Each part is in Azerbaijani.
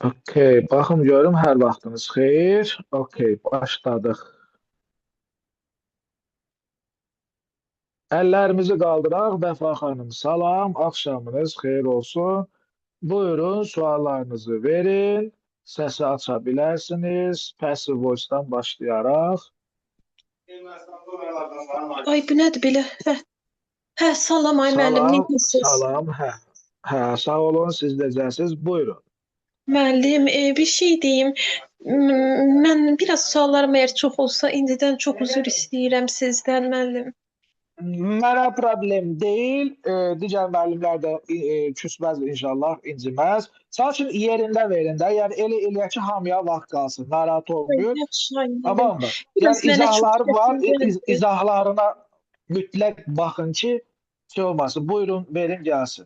Okey, baxım görüm hər vaxtınız xeyir. Okey, başladıq. Əllərimizi qaldıraq, Vəfa xanım. Salam, axşamınız xeyir olsun. Buyurun, suallarınızı verin. Səsi aça bilərsiniz. Passive voice-dan başlayaraq. Ay bu nədir belə? Hə, salam ay müəllim, Salam, necəsiz? salam. Hə, sağ olun, siz necəsiz? Buyurun. Müəllim, bir şey deyim. Mən biraz suallarım əgər çox olsa, indidən çox üzr istəyirəm sizdən müəllim. Mənə problem deyil. Digər müəllimlər də küsməz inşallah, inciməz. Saçın yerində verin də. Yəni elə eləyək ki, hamıya vaxt qalsın. Narahat Ay, olmayın. yaxşı ay müəllim. Tamam mı? Biraz Yəni mənə çox izahları var. çətin. İzahlarına mütləq baxın ki, şey olmasın. Buyurun, verin gəlsin.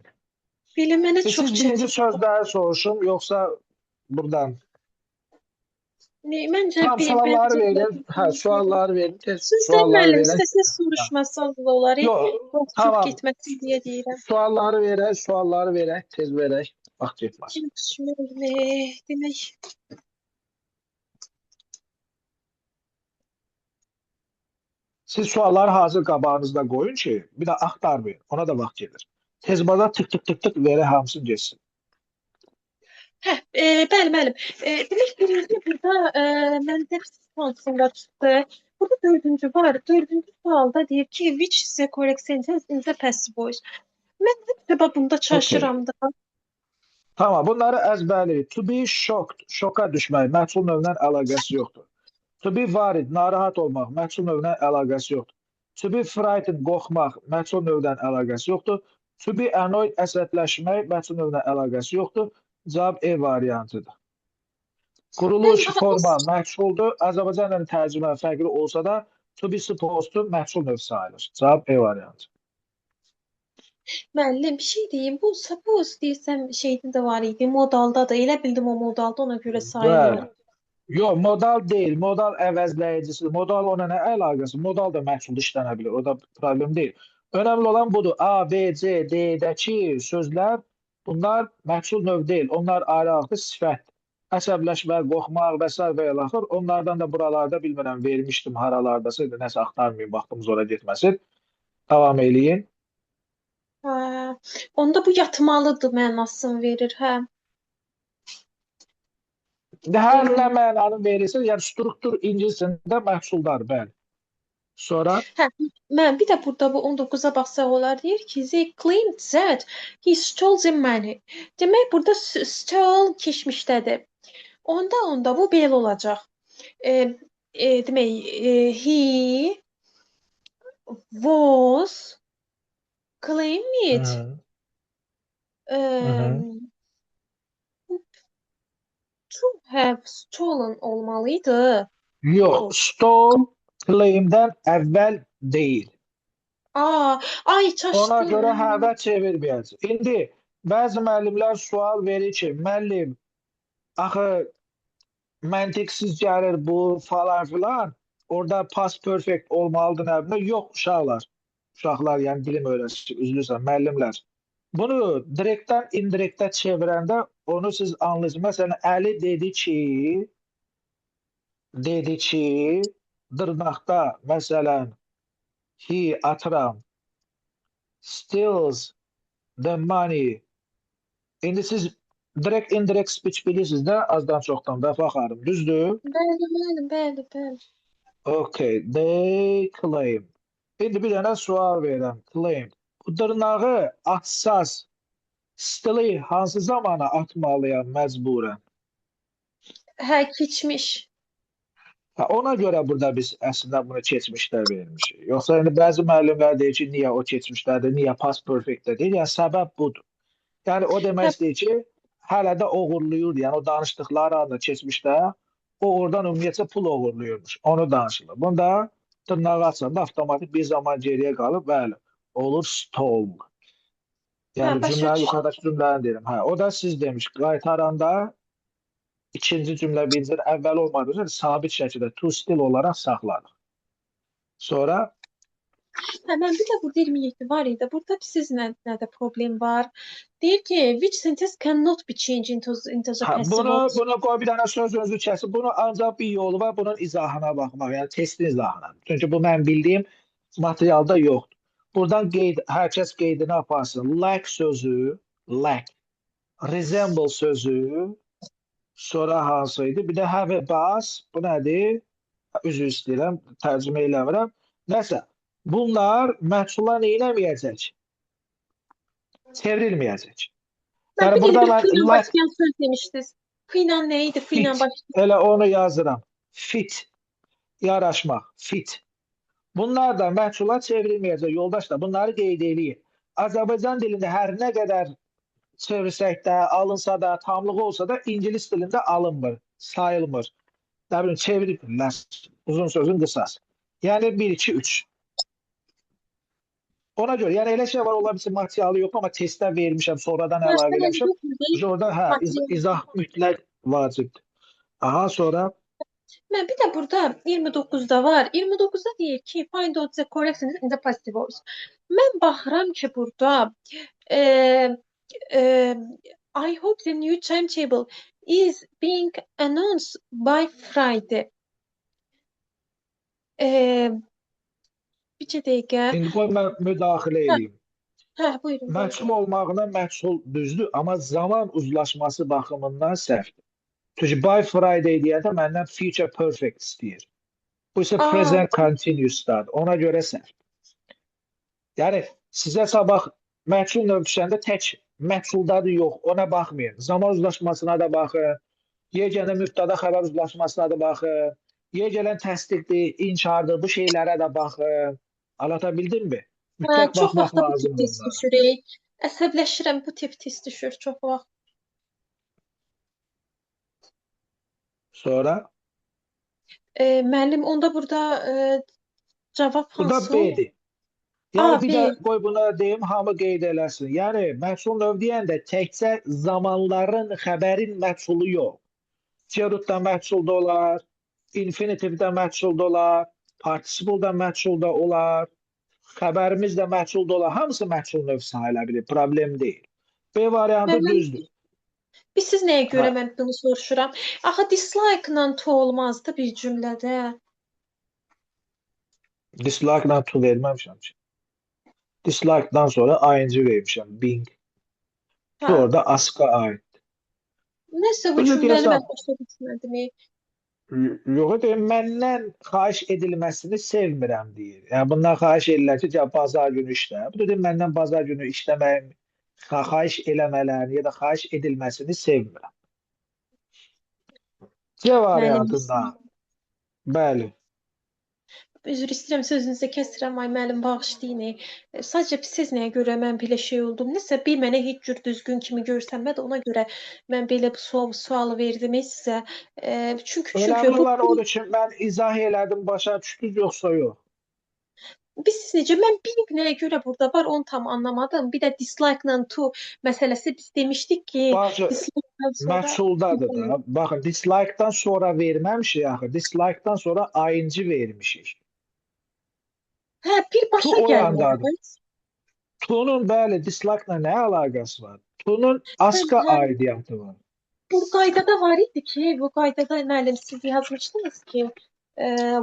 Belə mənə çox Siz birinci çətin. sözləri soruşum, yoxsa buradan? Məncə Tamam, sualları verin. Hə, sualları verin. Tez sizdən sualları müəllim, verək. istəsəz soruşmasaz da olar. Yox, Vaxt çox tamam. getməsin deyə deyirəm. Sualları verək, tez verək. Vaxt getməsin. Yaxşı müəllim, demək. Siz sualları hazır qabağınızda qoyun ki, bir də axtarmayın. Ona da vaxt gedir. Tez baza tık tık tık tık verək hamısını geçsin. Hə, bəli, müəllim. Demək birinci burada məndə hansında çıxdı. Burada dördüncü var. Dördüncü sualda deyir ki, which is the correct sentence in the past voice. Mən acaba bunda Okey. çaşıram da. Tamam, bunları əzbərləyin. To be shocked, şoka düşmək, məhsul növlə əlaqəsi yoxdur. To be worried, narahat olmaq, məhsul növlə əlaqəsi yoxdur. To be frightened, qorxmaq, məhsul növlə əlaqəsi yoxdur. To be annoyed, əsəbləşmək, məhsul növlə əlaqəsi yoxdur. Cavab E variantıdır. Quruluş, Müəllim, forma məhsuldur. Azərbaycan dilində tərcümə fərqli olsa da, to be supposed to məhsul növ sayılır. Cavab E variantı. müəllim bir şey deyim. Bu suppose deyirsəm şeydə də var idi. Modalda da. Elə bildim o modalda ona görə sayılır. Bəli. Yox, modal deyil. Modal əvəzləyicisidir. Modal ona nə əlaqəsi? Modal da məhsulda işlənə bilir. O da problem deyil. Önəmli olan budur. A, B, C, D-dəki sözlər bunlar məhsul növ deyil. Onlar ayrı-ayrı sifət. Əsəbləşmə, qorxmaq və s. və ilə axır. Onlardan da buralarda bilmirəm vermişdim haralardasa. Nəsə axtarmayın, vaxtımız ora getməsin. Davam eləyin. Hə, onda bu yatmalıdır mənasını verir, hə. Hər nə mənanı verirsə, yəni struktur ingiliscəsində məhsuldar, bəli. Sonra Hə, mən bir də burada bu 19-a baxsaq olar deyir ki, they claimed that he stole the money. Demək burada stole keçmişdədir. Onda bu belə olacaq. E, demək he was claimed Hı -hı. um, to have stolen olmalıydı. Yox, stole claimdən əvvəl deyil. Ay Ona çaşdım. görə həvə çevirməyəcək. İndi bəzi müəllimlər sual verir ki, müəllim, axı məntiqsiz gəlir bu falan filan. Orada past perfect olmalıdır nə bilir. Yox, uşaqlar. Uşaqlar, yəni dilim öyrəşir, üzrlüsən, müəllimlər. Bunu direktdən indirektə çevirəndə onu siz anlayırsınız. Məsələn, Əli dedi ki, dırnaqda, məsələn, he atıram, steals the money. İndi siz direkt indirect speech bilirsiniz də azdan çoxdan Vəfa xanım, düzdür? Bəli. Okay, they claim. İndi bir dənə sual verirəm. Claim. Bu dırnağı atsaz, stili hansı zamana atmalıyam məcburən? Hə, keçmiş. Ha, ona görə burada biz əslində bunu keçmişdə vermişik. Yoxsa yəni bəzi müəllimlər deyir ki, niyə o keçmişdədir, niyə past perfectdə deyil? Yəni səbəb budur. Yəni o demək Hə, istəyir ki, hələ də oğurluyur. Yəni o danışdıqları anda keçmişdə o oradan ümumiyyətlə pul oğurluyurmuş. Onu danışılır. Bunda dırnağı açanda avtomatik bir zaman geriyə qalıb, bəli, olur stole. Yəni başa cümlə düşdüm. yuxarıdakı cümləni deyirəm. Hə, o da siz demiş, qaytaranda ikinci cümlə birinci əvvəl olmadığı üçün sabit şəkildə to still olaraq saxlanır. Sonra Mən bir də burada 27 var idi. Burada siz nədə problem var? Deyir ki, which sentence cannot be changed into the Ha, passive voice. bunu koy bir tane sözünüzü kesip bunu ancak bir yolu var bunun izahına bakmak yani testin izahına. Çünkü bu ben bildiğim materialda yoktu. Buradan herkes qeydini aparsın. Like sözü, like, resemble sözü, sonra hansıydı? Bir de have bas, bu nedir? Üzr istəyirəm, tərcümə eləmirəm. Nəsə, bunlar məhsula neynəməyəcək? Çevrilməyəcək. Mən Yəni bir burada bir mən fıyla like, başlayan söz demişdiniz. Fıyla neydi? Fıyla fit, başlayan. elə onu yazıram. Fit, yaraşmaq, fit. Bunlar da məhsula çevrilməyəcək, yoldaşlar. Bunları qeyd eləyin. Azərbaycan dilində hər nə qədər çevirsək də, alınsa da, tamlığı olsa da ingilis dilində alınmır, sayılmır. Ne bileyim çeviripler. Uzun sözün kısası. Yani 1, 2, 3. Ona göre yani elə şey var olabilir materialı yok ama testə vermişəm, sonradan əlavə Başlayan eləmişəm. yok mu değil? Orada izah mütləq vacibdir. Aha sonra Mən bir də burada 29-da var. 29-da deyir ki, find out the correct sentence in the passive voice. Mən baxıram ki, burada e, e, I hope the new timetable is being announced by Friday. E, bir dəqiqə. indi qoy mən müdaxilə Hə, edeyim. buyurun, buyurun. Məhsul olmağına məhsul düzdür, amma zaman uzlaşması baxımından səhvdir. Çünki by Friday deyəndə məndən future perfect istəyir. Bu isə Aa, present continuous'dadır. Ona görə səhv. Yəni sizə sabah məhsul növ düşəndə tək məhsuldadır yox, ona baxmayın. Zaman uzlaşmasına da baxın. Yeganə mübtəda xəbər uzlaşmasına da baxın. Yeganə təsdiqdir, inkardır, bu şeylərə də baxın. Anlatabildim mi? Mütləq çox baxmaq vaxt da bu tip lazımdır test bunlara. düşürük. Əsəbləşirəm, bu tip test düşür çox vaxt. Sonra Müəllim, onda burada cavab bu da hansı olur? B-dir. A, Yəni bir B. də qoy buna deyim, hamı qeyd eləsin. Yəni məhsul növ deyəndə təkcə zamanların, xəbərin məhsulu yox. Gerund da məhsulda olar, infinitiv də məhsulda olar, participle da məhsulda olar, xəbərimiz də məhsulda olar. Hamısı məhsul növ sayıla bilir, problem deyil. B variantı Müəllim, düzdür. biz siz nəyə Hə, görə mən bunu soruşuram? Axı dislike-la to olmazdı bir cümlədə. dislike-la to verməmişəm ki. Dislike-dan sonra ing vermişəm, being. Hə. Sonra da aska aid. Nəsə bu Özür cümləni deyəsən, mən başa düşmədim. yox deyir, məndən xahiş edilməsini sevmirəm deyir. Yəni bundan xahiş edirlər ki, gəl bazar günü işlə. Bu da deyir, məndən bazar günü işləməyim, xahiş eləmələrini ya da xahiş edilməsini sevmirəm. C Müəllim, variantında, bəli. üzr istəyirəm, sözünüzü kəsdirəm, ay müəllim, bağışlayın. Sadəcə siz nəyə görə mən belə şey oldum? Nəsə bir mənə heç cür düzgün kimi görsənmədi, ona görə mən belə bu sualı verdim sizə. Çünki Önəmli bu olan odur ki, mən izah elədim, başa düşdünüz yoxsa yox. biz necə mən bir nəyə görə burada var onu tam anlamadım. Bir də dislike-la to məsələsi biz demişdik ki, Bazı dislike-dan sonra məhsuldadır da. Baxın, dislike-dan sonra verməmişik axı. Dislike-dan sonra ing vermişik. hə bir To başa o yandadır. gəlmədi. To'nun bəli dislike-la nə əlaqəsi var? To'nun aska Hə, aidiyyatı var. bu qaydada var idi ki, bu qaydada müəllim siz yazmışdınız ki,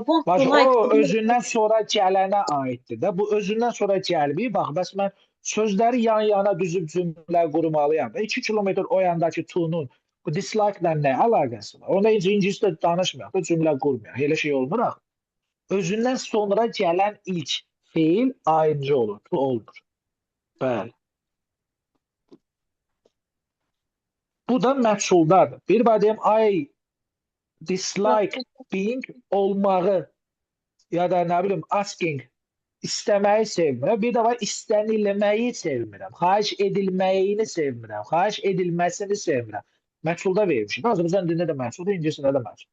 want Bax to o like to özündən sonra gələnə aiddir də. Bu özündən sonra gəlmir. Bax, bəs mən sözləri yan-yana düzüb cümlə qurmalıyam. 2 kilometr o yandakı To'nun bu dislike-la nə əlaqəsi var? Onda ingiliscə danışmayaq da cümlə qurmayaq. Elə şey olmur axı. Özündən sonra gələn ilk feil ing olur. To olur. Bəli. Bu da məhsuldadır. Bir badem I dislike being olmağı ya da nə bilim asking istəməyi sevmirəm. Bir də var istənilməyi sevmirəm. Xahiş edilməyini sevmirəm. Xahiş edilməsini sevmirəm. Məhsulda vermişik. Azərbaycan dilində də məhsulda, ingiliscədə də məhsul.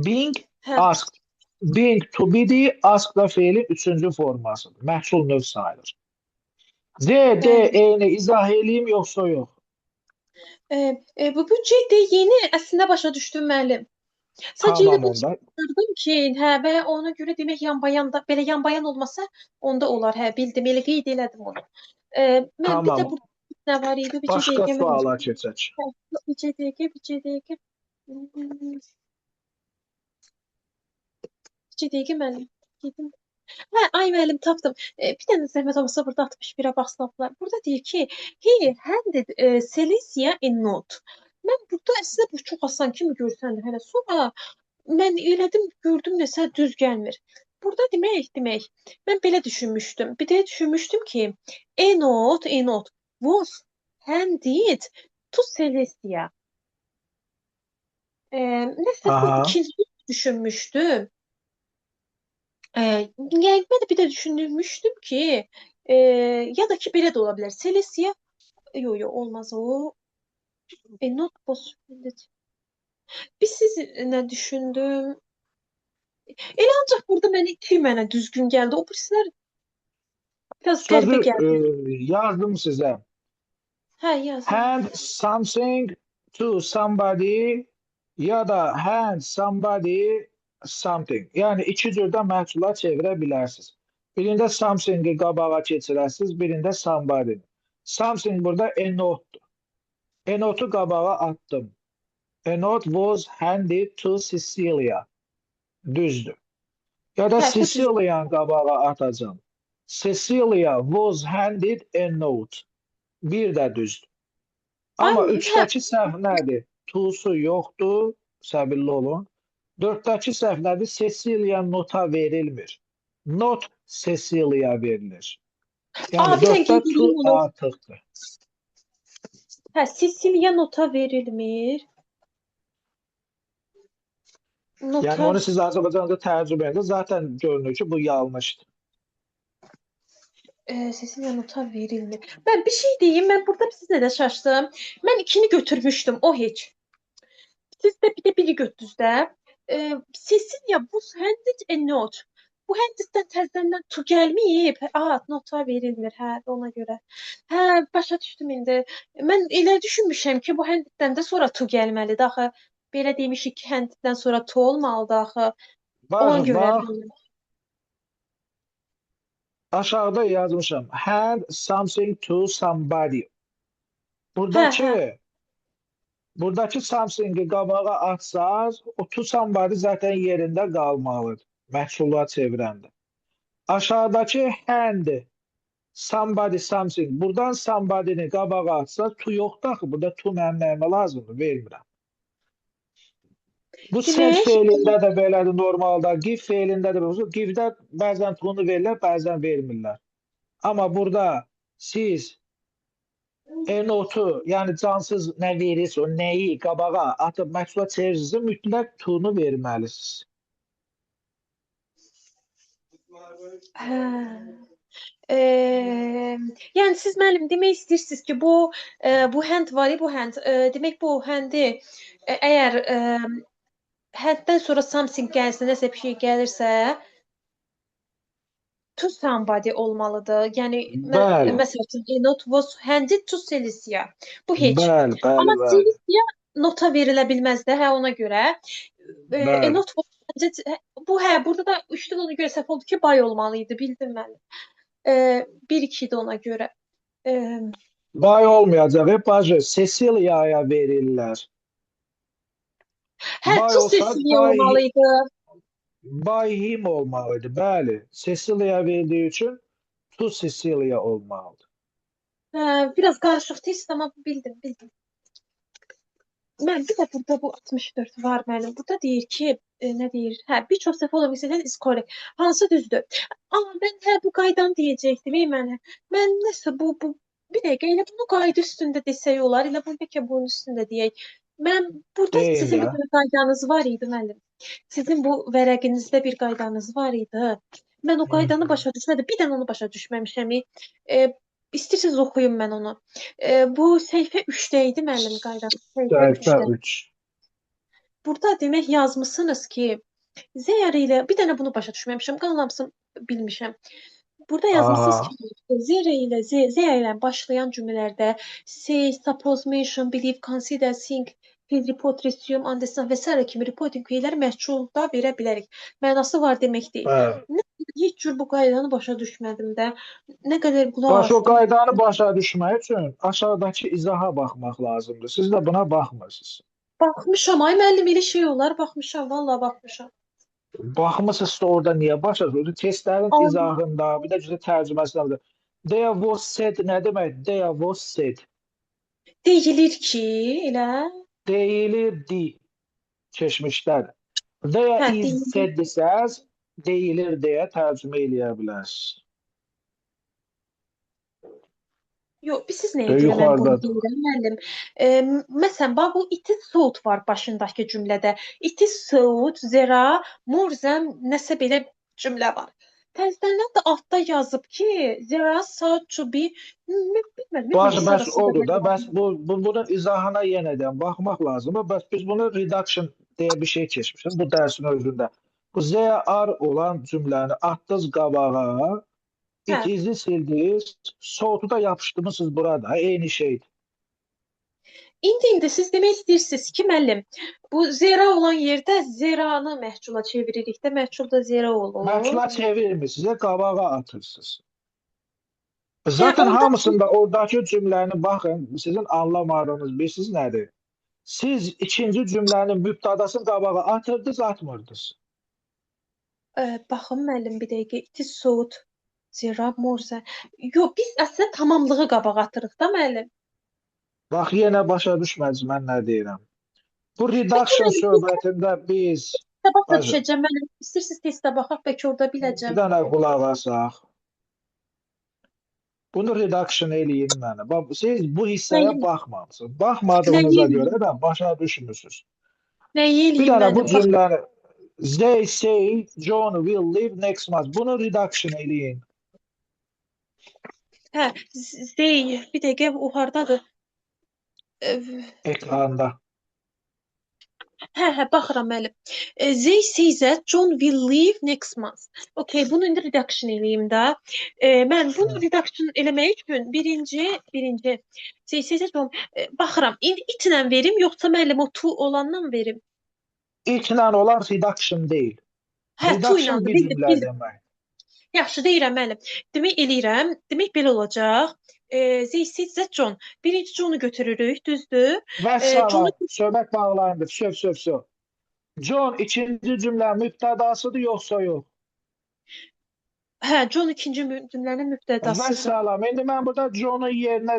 Being hə, asked. Being to be ask da feilin üçüncü formasıdır. Məhsul növ sayılır. D, D, eyni izah eləyim yoxsa yox? bu C, D yeni əslində başa düşdüm müəllim. Sadəcə elə Tamam bunu onda. çıxardım ki, hə, və ona görə demək yanbayan da belə yanbayan olmasa onda olar. Hə, bildim, elə qeyd elədim onu. Mən bir də Tamam. burada nə var idi? Bircə Başqa dəqiqə mən suala keçək. bircə dəqiqə. Bircə dəqiqə mən gedim. Hə, ay müəllim tapdım. Bir dənə zəhmət olmasa burada 61-ə baxsınlar. Burada deyir ki, he handed Celicia a note. Mən burada əslində bu çox asan kimi görsənir. Hələ sonra mən elədim, gördüm nəsə düz gəlmir. Burada demək, mən belə düşünmüşdüm. Bir də düşünmüşdüm ki, a note was handed to Celestia. Nəsə bu Aha. ikinci düşünmüşdüm. Yəni mən də bir də düşünmüşdüm ki, ya da ki belə də ola bilər. Celestia, yo olmaz o. Not was handed. Biz siz nə düşündüm? Elə ancaq burada mənə düzgün gəldi. O birisilər biraz qəribə Sözü gəldi. yazdım sizə. Hə, yazın. Hand something to somebody ya da hand somebody something. Yəni iki cürdə məhsula çevirə bilərsiniz. Birində something-i qabağa keçirəsiniz, birində somebody. Something burada a note-dur. A note-u qabağa attım. A note was handed to Cecilia. Düzdür. Ya da Hə, bu düz. Cecilia'nı qabağa atacağım. Cecilia was handed a note. Bir də düzdür. Ay, Amma hə, üçdəki səhv nədir? Tu'su yoxdur, səbirli olun. Dörddəki səhv nədir? Cecilia nota verilmir. Not Cecilia verilir. Yəni bir dənə dörddə qeyd tu edeyim onu. artıqdır. Hə, Sicilya nota verilmir. Yəni Nota onu siz Azərbaycanda tərcümə edin. Zaten görünür ki, bu yanlışdır. Sicilya nota verilmir. Mən bir şey deyim, mən burada sizlə də şaşdım. Mən ikini götürmüşdüm, o heç. Siz də bir də biri götürdünüz də. Cecilia bu handed a note. Bu handeddən təzədən tu gəlməyib. Nota verilmir, hə, ona görə. Hə, başa düşdüm indi. Mən elə düşünmüşəm ki, bu handeddən də sonra tu gəlməlidir axı. Belə demişik ki, handeddən sonra tu olmalıdır axı. Ona Bax, görə bax, aşağıda yazmışam. Hand something to somebody. hə. Buradakı something-i qabağa atsaz, o to somebody zaten yerində qalmalıdır. Məhsula çevirəndə. Aşağıdakı hand somebody something. Buradan somebody-ni qabağa atsa tu yoxdur axı. Burada tu mənim nəyimə lazımdır, vermirəm. Bu set Demək, feilində də belədir normalda. Give feilində də belədir. Give-də bəzən tunu verirlər, bəzən vermirlər. Amma burada siz notu, yəni cansız nə verirsə, o nəyi qabağa atıb məhsula çevirirsə, mütləq tunu verməlisiniz. hə. Yəni siz müəllim demək istəyirsiniz ki, bu hand var, bu hand. Demək bu handi əgər handdən sonra something gəlsə, nəsə bir şey gəlirsə, to somebody olmalıdır. Yəni Bəli, məsəl üçün a note was handed to Celicia. Bu heç. bəli, bəli, Amma bəli, Celicia nota verilə bilməz də, hə, ona görə. A bəli. note was handed, bu hə, burada da üçdə ona görə səhv oldu ki, bay olmalı idi, bildim mən. 1-2 də ona görə. Bay olmayacaq. Hep bacı Cecilia'ya verirlər. Hə, Bay to olsa Cecilia olmalı idi. Bay him olmalıdır. Bəli, Cecilia verdiği için to Cecilia olmalıdır. Biraz qarışıq test, amma bildim. Mən bir də burada bu 64 var mənim. Burada deyir ki, nə deyir? Hə, bir çox səhv ola bilsə is correct. Hansı düzdür? Mən bu qaydanı deyəcəkdim. Mən nəsə bu bir dəqiqə elə bunu qayda üstündə desək olar, elə bunu ki bunun üstündə deyək. Mən burada Deyin sizin də. bir qaydanız var idi müəllim. Sizin bu vərəqinizdə bir qaydanız var idi. Mən o qaydanı başa düşmədim. Bir dənə onu başa düşməmişəm. İstəyirsiniz oxuyum mən onu. Bu səhifə 3-də idi müəllim qaydanın. Səhifə Səhifə 3-də. 3. Burada demək yazmısınız ki, Zeyar ilə bir dənə bunu başa düşməmişəm, qalanımsın bilmişəm. Burada yazmısınız Aha. ki, Zeya ilə başlayan cümlələrdə say, suppose, mention, believe, consider, think field report, resume, understand və s. kimi reporting keyləri məhsulda verə bilərik. Mənası var demək deyil. Hə. Heç cür bu qaydanı başa düşmədim də. Nə qədər qulaq Baş o asdım. qaydanı başa düşmək üçün aşağıdakı izaha baxmaq lazımdır. Siz də buna baxmırsınız. Baxmışam, ay müəllim, elə şey olar, baxmışam, vallahi baxmışam. Baxmısınız da orada niyə başa düşürsünüz? Testlərin Allah. izahında, bir də cüzə tərcüməsində. There was said nə demək? There was said. Deyilir ki, elə. Deyilirdi. Keçmişlər. There Hə, is deyilir. said desəz, deyilir deyə tərcümə eləyə bilərsiniz. Yox, siz nəyə Də görə mən bunu yuxarıdadır. deyirəm, müəllim? Məsələn, bax bu it is sold var başındakı cümlədə. It is sold, there are more than nəsə belə cümlə var. Təzədən də altda yazıb ki, there are said to be, bilmirəm, Bəs odur da, bəs bunun izahına yenədən baxmaq lazımdır. Bəs biz bunu reduction deyə bir şey keçmişiz bu dərsin özündə. Bu there are olan cümləni atdınız qabağa, Hə. it is'i sildiniz, soğutu da yapışdırmışsınız burada. Eyni şeydir. İndi siz demək istəyirsiniz ki, müəllim, bu zera olan yerdə zeranı məhcula çeviririk də, məhculda zera olur. Məhcula çevirmirsiniz, qabağa atırsınız. Zaten onda- hamısında oradakı cümləni baxın, sizin anlamadığınız bilirsiniz nədir? Siz ikinci cümlənin mübtədasını qabağa atırdınız, atmırdınız. Baxın müəllim, bir dəqiqə. It is sold, zera more than. Yox, biz əslində tamamlığı qabağa atırıq da müəllim. Bax, yenə başa düşmədiniz mən nə deyirəm. Bu reduction söhbətində biz Sabah da Azı. düşəcəm müəllim. İstəyirsiniz testə baxaq, bəlkə orada bir biləcəm. dənə qulaq asaq. Bunu reduction eləyin mənə. Bax, siz bu hissəyə Nəyi? baxmamısınız. Baxmadığınıza Nəyi? görə də başa düşmürsünüz. Nəyi Bir eləyim dənə bu müəllim? Bax, cümləni they say John will live next month. Bunu reduction eləyin. hə, bir dəqiqə o hardadır? Ekranda. Hə, baxıram müəllim. They say that John will leave next month. Okay, bunu indi reduction eləyim də. Mən bunu reduction eləmək üçün birinci they say that John baxıram. İndi itlə verim, yoxsa müəllim o to olandan verim? İlklə olan reduction deyil. Hə, to ilə. Reduction bir cümlə demək. Yaxşı deyirəm müəllim. Demək eləyirəm. Demək belə olacaq. They say that John. Birinci John'u götürürük, düzdür? Və salam, John'u söhbət bağlandı. Söv. John ikinci cümlə mübtədasıdır yoxsa yox? hə, John ikinci cümlənin Və mübtədasıdır. salam, indi mən burada John'un yerinə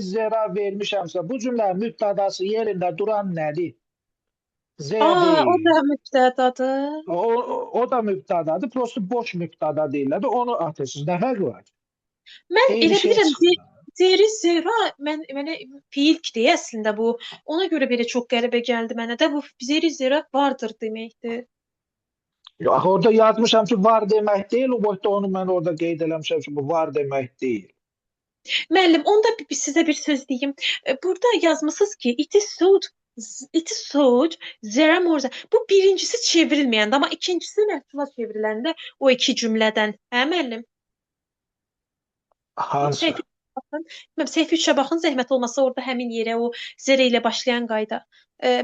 zera vermişəmsə, bu cümlənin mübtədası yerində duran nədir? Z O deyil. da mübtədadır. O da mübtədadır, prosto boş mübtəda deyirlər də onu atırsınız. Nə fərq var? Mən Eyni elə şey bilirəm çıxır. zeri zera mənə fiildir əslində bu. Ona görə belə çox qəribə gəldi mənə də bu zeri zera vardır deməkdir. Yox, orada yazmışam ki, var demək deyil, o boyda onu mən orada qeyd eləmişəm ki, bu var demək deyil. Müəllim, onda sizə bir söz deyim. Burada yazmısınız ki, it is sold, zera more than. Bu birincisi çevrilməyəndə, amma ikincisi məhsula çevriləndə o iki cümlədən. Hə müəllim? Hansı? Səhv 3-ə baxın, zəhmət olmasa orada həmin yerə o zərə ilə başlayan qayda.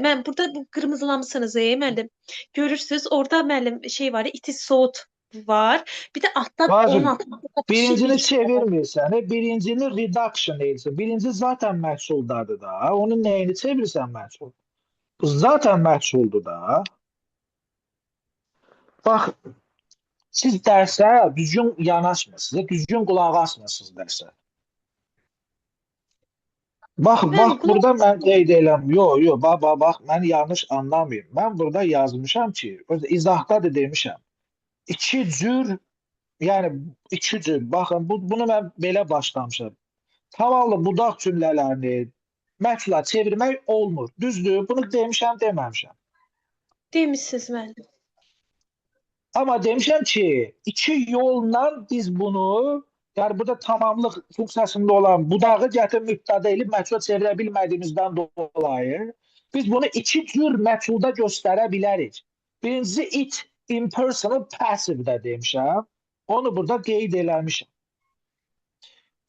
Mən burada bu qırmızılamısınız, müəllim. Görürsüz, orada müəllim şey var, it is sold var. Bir də altdan Bacım, onun altında birincini çevirmirsən, birincini reduction deyilsin. Birinci zaten məhsuldadır da. Onun nəyini çevirsən məhsul? Bu zaten məhsuldur da. Bax, siz dərsə düzgün yanaşmırsınız, düzgün qulaq asmırsınız dərsə. Bax, burada mən qeyd eləm. Yox, bax, məni yanlış anlamayın. Mən burada yazmışam ki, izahda da demişəm. İki cür, baxın, bunu mən belə başlamışam. Tamamlı budaq cümlələrini mətla çevirmək olmur. Düzdür, bunu demişəm, deməmişəm. Demişsiniz müəllim. Amma demişəm ki, iki yolla biz bunu, yəni burada tamamlıq funksiyasında olan budağı gətirib mübtəda elib məhsula çevirə bilmədiyimizdən dolayı biz bunu iki cür məhsulda göstərə bilərik. Birincisi it impersonal passive-də demişəm. Onu burada qeyd eləmişəm.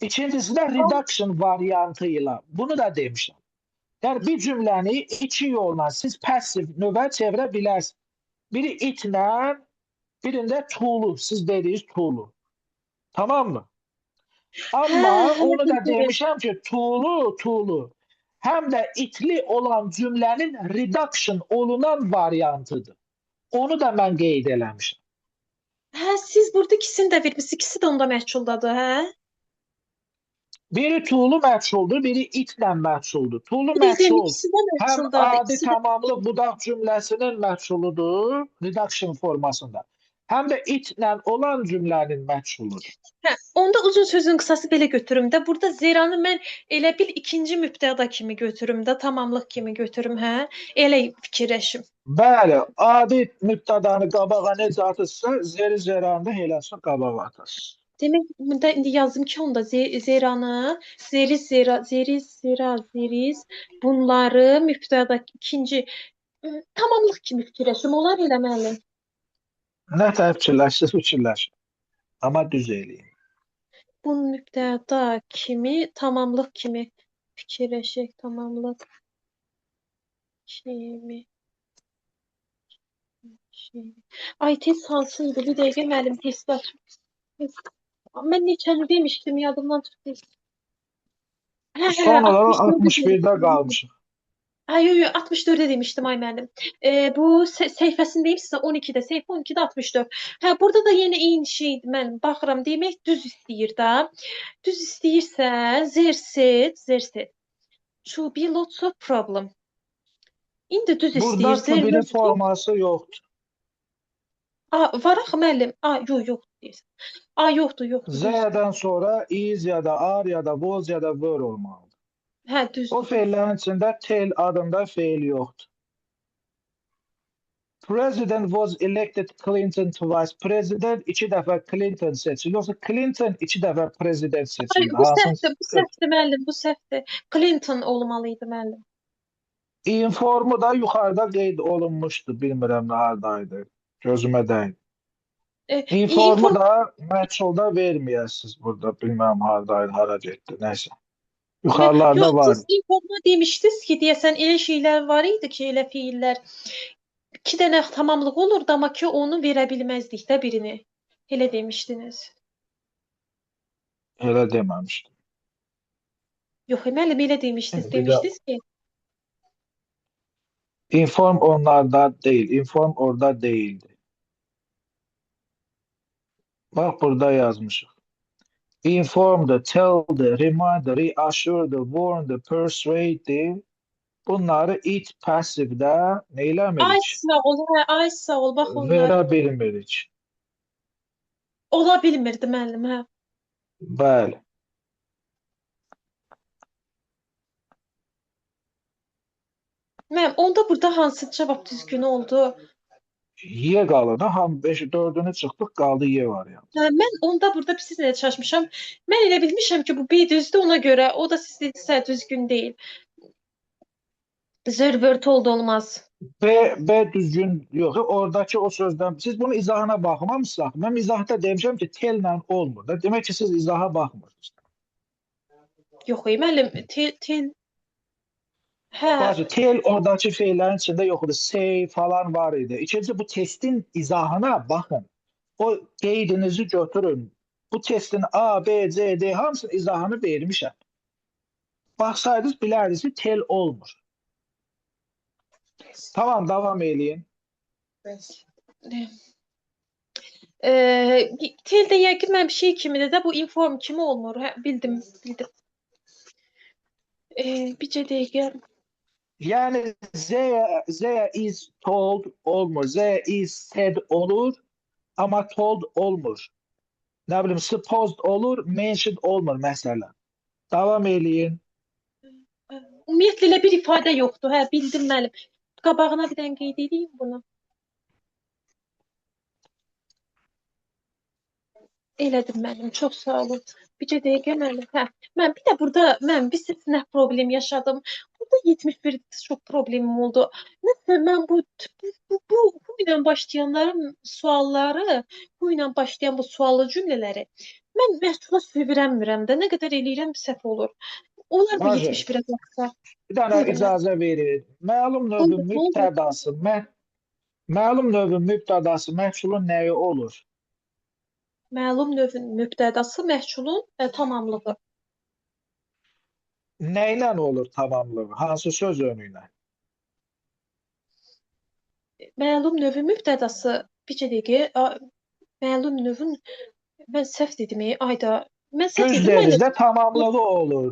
İkincisi də reduction variantı ilə. Bunu da demişəm. Yəni bir cümləni iki yolla siz passiv növə çevirə bilərsiniz. Biri itlə, birində to'lu, siz dediyiniz to'lu. Tamam mı? Hə, Amma hə, onu da bildim. demişəm ki, to'lu həm də itli olan cümlənin reduction olunan variantıdır. Onu da mən qeyd eləmişəm. Hə, siz burada ikisini də vermisiniz. İkisi də onda məhculdadır, hə? Biri to'lu məchuldur, biri itlə məchuldur. To'lu Bildim, məchul ikisi də həm məhculdadır. adi İkisi də tamamlı budaq cümləsinin məchuludur, reduction formasında. Həm də itlə olan cümlənin məchuludur. hə, onda uzun sözün qısası belə götürüm də. Burada zeranı mən elə bil ikinci mübtəda kimi götürüm də, tamamlıq kimi götürüm, hə? Elə fikirləşim. Bəli, adi mübtədanı qabağa necə atırsa, zeri zeranı eləsin qabağa atırsın. Demək, burada indi yazdım ki, onda zeranı, zeriz bunları mübtəda ikinci tamamlıq kimi fikirləşim. Olar eləməli. Nə tər fikirləşsiz, fikirləşin. Amma düz eləyin. Bu mübtəda kimi, tamamlıq kimi fikirləşək, tamamlıq kimi. Ay, test hansıydı? Bir dəqiqə müəllim test aç. Mən neçəni demişdim, yadımdan çıxdı. Son olaraq 64-də 61-də qalmışıq. Ay, yo, 64-də demişdim ay müəllim. Bu səhifəsindəyim sizə 12-də, səhifə 12-də 64. Hə, burada da yenə eyni şeydir. Mən baxıram, demək düz istəyir də. Düz istəyirsə, zerset. To be lots of problem. İndi düz Burada istəyir, to be-nin zerset. forması yoxdur. Var axı müəllim. Yox deyirsən. Yoxdur. Z-dən sonra is ya da are ya da was ya da were olmalıdır. Hə, O düzdür. fe'llərin içində tell adında fe'l yoxdur. President was elected Clinton twice. Prezident iki dəfə Clinton seçildi. Yoxsa Clinton iki dəfə prezident Ay, seçildi. bu Hansını? səhvdir müəllim, bu səhvdir. Clinton olmalıydı müəllim. İnformu da yuxarıda qeyd olunmuşdu. Bilmirəm nə hardaydı. Gözümə dəydi. İnformu da məchulda verməyəsiniz burada. Bilmirəm hardaydı, hara getdi. Nəysə. Yuxarılarda Yox, var. siz informa demişdiniz ki, deyəsən elə şeylər var idi ki, elə fiillər. 2 dənə tamamlıq olurdu, amma ki, onu verə bilməzdik də birini. Elə demişdiniz. Elə deməmişdim. Yox, müəllim, elə demişdiniz. Bir də Demişdiniz ki, inform onlarda değil. Inform orada değildi. Bak burada yazmışıq. Informed, tell, remind, reassure, warn, persuade. Bunları it passivdə nə ay eləmirik? sağ ol, bax onlar Verə bilmirik. ola bilmirdi müəllim, hə. Bəli. Müəllim, onda burada hansı cavab düzgün oldu? Y qalır. Ham 4-ünü çıxdıq, qaldı Y variantı. Hə, mən onda burada sizinlə çaşmışam. Mən elə bilmişəm ki, bu B düzdür, ona görə o da siz dedinizsə düzgün deyil. Zervert oldu olmaz. B düzgün yox. Oradakı o sözdən siz bunun izahına baxmamısınız. Mən izahda demişəm ki, tellə olmur. Demək ki, siz izaha baxmırsınız. Yox, müəllim, tel hə. Bazı tel oradakı fe'llərin içində yox idi. Say falan var idi. İkinci bu testin izahına baxın. O qeydinizi götürün. Bu testin A, B, C, D hamısının izahını vermişəm. Baxsaydınız bilərdiniz ki, tel olmur. Tamam, davam eləyin. Teldə yəqin mən bir şey kimidir də bu inform kimi olmur. Hə, bildim. Bircə dəqiqə. Yəni Z is told olmur. Z is said olur, amma told olmur. Nə bilim, supposed olur, mentioned olmur məsələn. Davam eləyin. Ümumiyyətlə elə bir ifadə yoxdur. Hə, bildim müəllim. Qabağına bir dənə qeyd edeyim bunu. Elədim müəllim. Çox sağ olun. Bircə dəqiqə müəllim. Hə. Mən bir də burada bir nə problem yaşadım. Burada 71 çox problemim oldu. Nəsə mən bu ilə başlayanların sualları, bu ilə başlayan bu suallı cümlələri mən məhsula çevirəmirəm də. Nə qədər eləyirəm səhv olur. Olar mı Bacı, 71-ə baxsa? bir dənə Buyurun müəllim. icazə verin. Buyurun, nə oldu? Məlum növün mübtədası məhsulun nəyi olur? Məlum növün mübtədası məhsulun tamamlığı. Nə ilə olur tamamlığı? Hansı söz önü ilə? Məlum növün mübtədası bircə dəqiqə. Məlum növün mən səhv dedim. Ayda mən səhv Düz dedim müəllim. dedinizdə tamamlığı olur.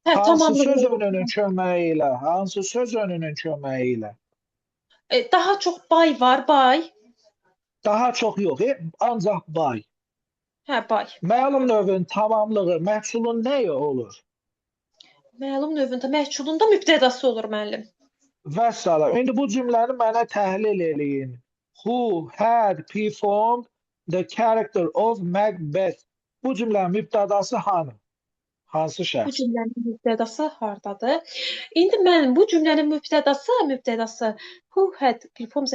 Hə, Hansı tamamlığı söz olur. önünün köməyi ilə? Hansı söz önünün köməyi ilə? Daha çox bay var, bay. Daha çox yox, ancaq bay. Hə, bay. Məlum növün tamamlığı məhsulun nəyi olur? Məlum növün məhsulunda mübtədası olur müəllim. Vəssalam. İndi bu cümləni mənə təhlil eləyin. Who had performed the character of Macbeth? Bu cümlənin mübtədası hanı? Hansı Bu şəxs? cümlənin mübtədası hardadır? İndi mən bu cümlənin mübtədası who had performed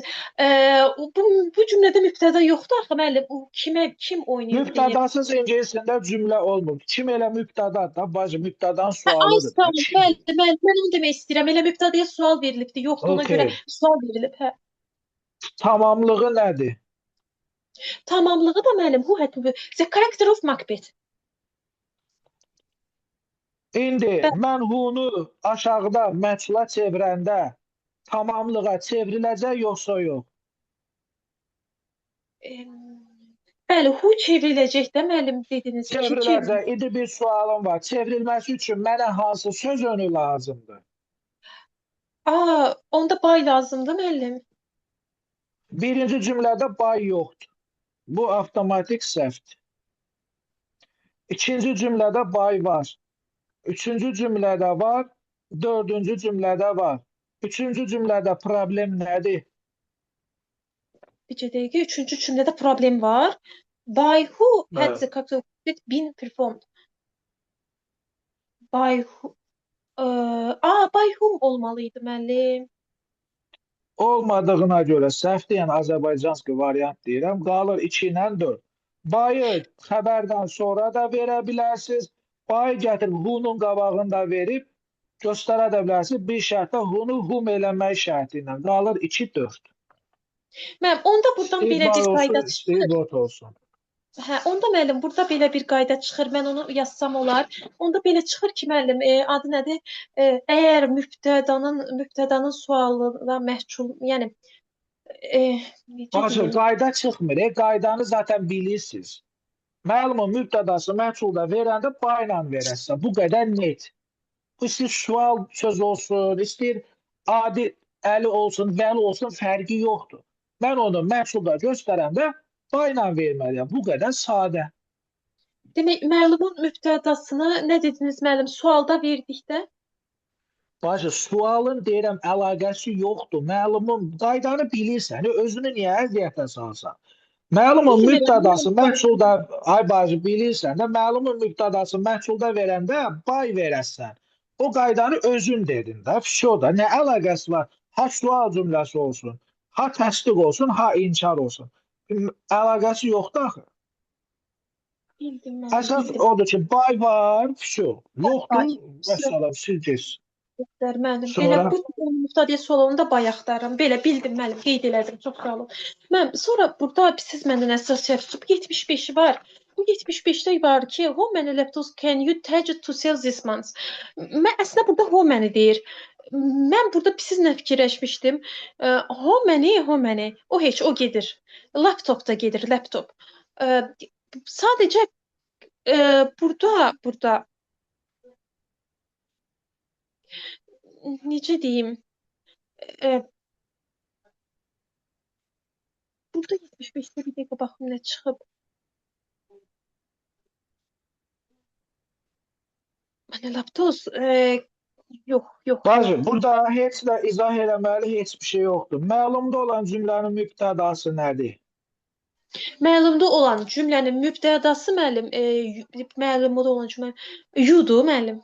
bu cümlədə mübtəda yoxdur axı müəllim. O kim oynayır deyir. Mübtədasız ingiliscədə cümlə olmur. Kim elə mübtəda da, bacı mübtədanın Ay sualıdır sağ da. ol. Kim? Bəli, mən onu demək istəyirəm. Elə mübtədaya sual verilibdi. Yoxdur, ona görə Okay. sual verilib. Hə. Tamamlığı nədir? Tamamlığı da müəllim who had the character of Macbeth. İndi Bəli. mən hunu aşağıda məchula çevirəndə tamamlığa çevriləcək yoxsa yox? Bəli, who çevriləcək də müəllim dediniz ki, Çevriləcək. İndi bir sualım var. Çevrilməsi üçün mənə hansı söz önü lazımdır? Onda bay lazımdır müəllim. Birinci cümlədə bay yoxdur. Bu avtomatik səhvdir. İkinci cümlədə bay var. Üçüncü cümlədə var. Dördüncü cümlədə var. Üçüncü cümlədə problem nədir? Bir dəqiqə, üçüncü cümlədə problem var. By who had Bəli. the character been performed? By who? By whom olmalıydı müəllim. Olmadığına görə səhvdir, yəni Azərbaycanski variant deyirəm. Qalır 2 ilə 4. Bayı xəbərdən sonra da verə bilərsiniz. Bayı gətirib hunun qabağında verib göstərə də bilərsiniz. Bir şərtdə hunu hum eləmək şərti ilə. Qalır 2-4. Müəllim, onda buradan İstəyir belə bay bir qayda olsun, istəyir çıxır. dot olsun. Hə, onda müəllim, burada belə bir qayda çıxır. Mən onu yazsam olar. Onda belə çıxır ki, müəllim, adı nədir? Əgər mübtədanın sualına məhsul, yəni necə Bacı, deyim? qayda çıxmır. Qaydanı zaten bilirsiniz. Məlumun mübtədası məhsulda verəndə bayla verəsən. Bu qədər net. Bu istəyir sual söz olsun, istəyir adi əli olsun, vəli olsun, fərqi yoxdur. Mən onu məhsulda göstərəndə bayla verməliyəm. Bu qədər sadə. Demək, məlumun mübtədasını nə dediniz müəllim? Sualda verdikdə? Bacı, sualın deyirəm əlaqəsi yoxdur. Məlumun qaydanı bilirsən, özünü niyə əziyyətə salsan? Məlumun Bilmirəm, mübtədası bilmirəm. məhsulda, ay bacı, bilirsən də, məlumun mübtədası məhsulda verəndə bay verəsən. O qaydanı özün dedin də, fişoda. Nə əlaqəsi var? Ha sual cümləsi olsun, ha təsdiq olsun, ha inkar olsun. Əlaqəsi yoxdur axı. Bildim müəllim, Əsas bildim. odur ki, bay var, fişo. Yoxdur, Bay. vəssalam, siz geçsin. Müəllim, Sonra? elə bu mübtədə sualını da bay axtarıram. Belə bildim müəllim, qeyd elədim. Çox sağ olun. Müəllim, sonra burada siz məndən əsas yapışıb 75-i var. Bu 75-də var ki, how many laptops can you target to sell this month? Mən əslində burada how many deyir. Mən burada sizinlə fikirləşmişdim. How many? O heç, o gedir. Laptop da gedir, laptop. Sadəcə burada necə deyim? Burada 75-də bir dəqiqə baxım nə çıxıb. Mənə laptop yox. Bacı, burada heç də izah eləməli heç bir şey yoxdur. Məlumda olan cümlənin mübtədası nədir? Məlumda olan cümlənin mübtədası müəllim, məlumda olan cümlə you'dur müəllim.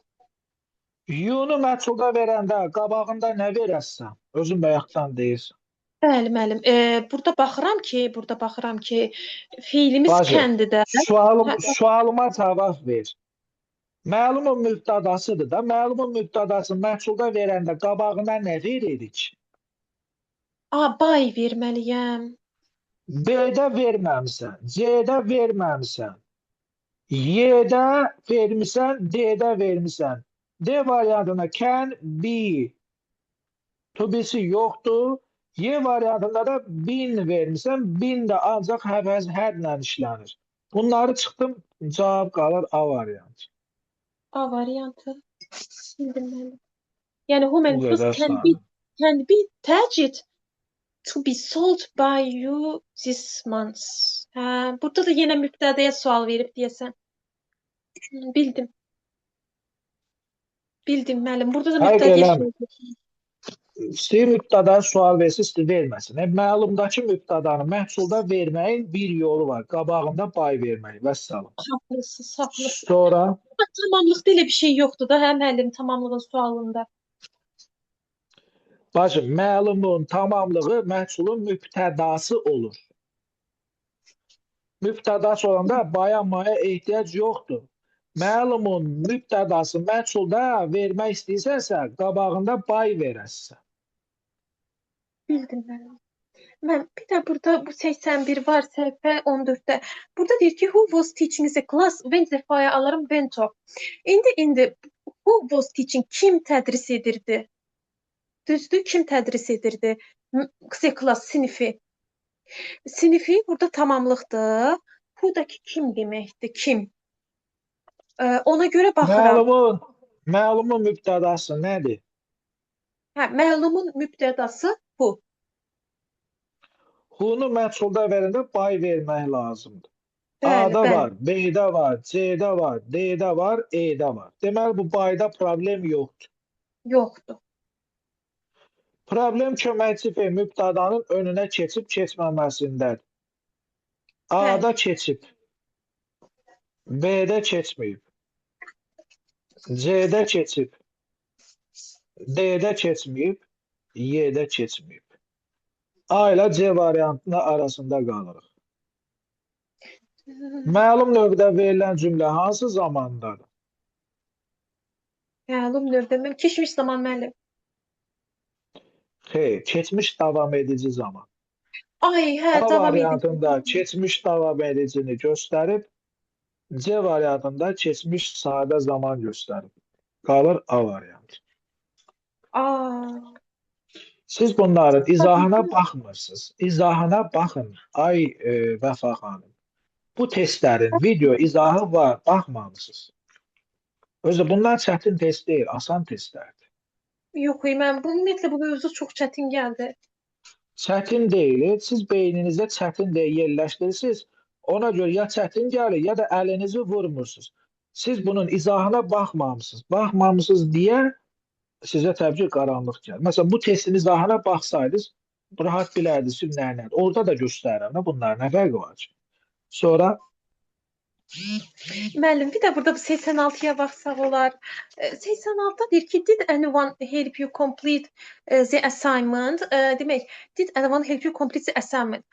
You-nu məhsulda verəndə qabağında nə verəsən? Özün bayaqdan deyirsən. Bəli müəllim. Burada baxıram ki, feilimiz Bacı, kəndidə. sualıma cavab ver. Məlumun mübtədasıdır da. Məlumun mübtədası məhsulda verəndə qabağına nə veririk? A, bay verməliyəm. B-də verməmisən, C-də verməmisən, Y-də vermisən, D-də vermisən. D variantında can be, to be-si yoxdur. Y variantında da been vermisən, been də ancaq hərlə işlənir. Bunları çıxdım, cavab qalır A variantı. A variantı. Bildim mən. Yəni Bu human goods qədər sahə. can be targeted to be sold by you this month. Hə, burada da yenə mübtədəyə sual verib deyəsən. Bildim. Bildim müəllim. Burada da Həqiq mübtədəyə eləmi? sual verib. İstəyir mübtəda sual versin, istəyir verməsin. Məlumdakı mübtədanı məhsulda verməyin bir yolu var. Qabağında pay vermək. Vəssalam. Haqlısınız, haqlısınız. Sonra Tamamlıqda elə bir şey yoxdur da, hə müəllim, tamamlığın sualında. bacım, məlumun tamamlığı məhsulun mübtədası olur. Mübtədası olanda baya maya ehtiyac yoxdur. Məlumun mübtədası məhsulda vermək istəyirsənsə, qabağında pay verəsən. Bildim müəllim. Mən bir də burada bu 81 var səhifə 14-də. Burada deyir ki, who was teaching the class when the fire alarm went off. İndi who was teaching kim tədris edirdi? Düzdür, kim tədris edirdi? The class sinifi. Sinifi burada tamamlıqdır. Who-dakı kim deməkdir? Kim? Ona görə baxıram. Məlumun mübtədası nədir? Hə, məlumun mübtədası bu. Who-nu məhsulda verəndə pay vermək lazımdır. Bəli, A-da bəli. var, B-də var, C-də var, D-də var, E-də var. Deməli, bu payda problem yoxdur. Yoxdur. Problem köməkçi fe mübtədanın önünə keçib keçməməsindədir. A-da keçib, B-də keçməyib, C-də keçib, D-də keçməyib, Y-də keçməyib. A ilə C variantının arasında qalırıq. Məlum növdə verilən cümlə hansı zamandadır? Məlum növdə keçmiş zaman müəllim. Xeyr, keçmiş davam edici zaman. Ay, hə, A davam variantında edici. keçmiş davam edicini göstərib, C variantında keçmiş sadə zaman göstərib. Qalır A variantı. Aa, Siz bunların izahına baxmırsınız. İzahına baxın, ay Vəfa xanım. Bu testlərin video izahı var, baxmamısınız. Özü bunlar çətin test deyil, asan testlərdir. yox, mən bu ümumiyyətlə bu mövzu çox çətin gəldi. Çətin deyil, siz beyninizdə çətin deyə yerləşdirirsiniz. Ona görə ya çətin gəlir, ya da əlinizi vurmursunuz. Siz bunun izahına baxmamısınız. Baxmamısınız deyə sizə təbii ki, qaranlıq gəlir. Məsələn, bu testin izahına baxsaydınız, rahat bilərdiniz ki, nədir. Orada da göstərirəm, bunlar nə fərqi var ki? Sonra Müəllim, bir də burada bu 86-ya baxsaq olar. 86-da deyir ki, did anyone help you complete the assignment? Demək, did anyone help you complete the assignment?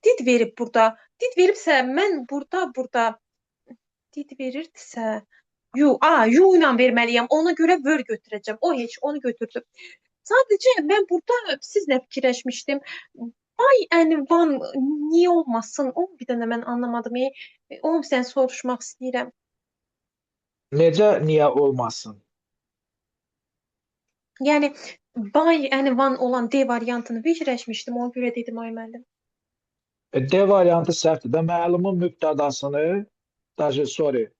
Did verib burada. Did veribsə, mən burada did verirdisə, you ilə verməliyəm. Ona görə were götürəcəm. O heç onu götürdüm. Sadəcə mən burada siz nə fikirləşmişdim? By anyone niyə olmasın? O bir dənə mən anlamadım. Onu sən soruşmaq istəyirəm. necə niyə olmasın? Yəni by anyone olan D variantını fikirləşmişdim. Ona görə dedim ay müəllim. D variantı səhvdir də məlumun mübtədasını, sorry,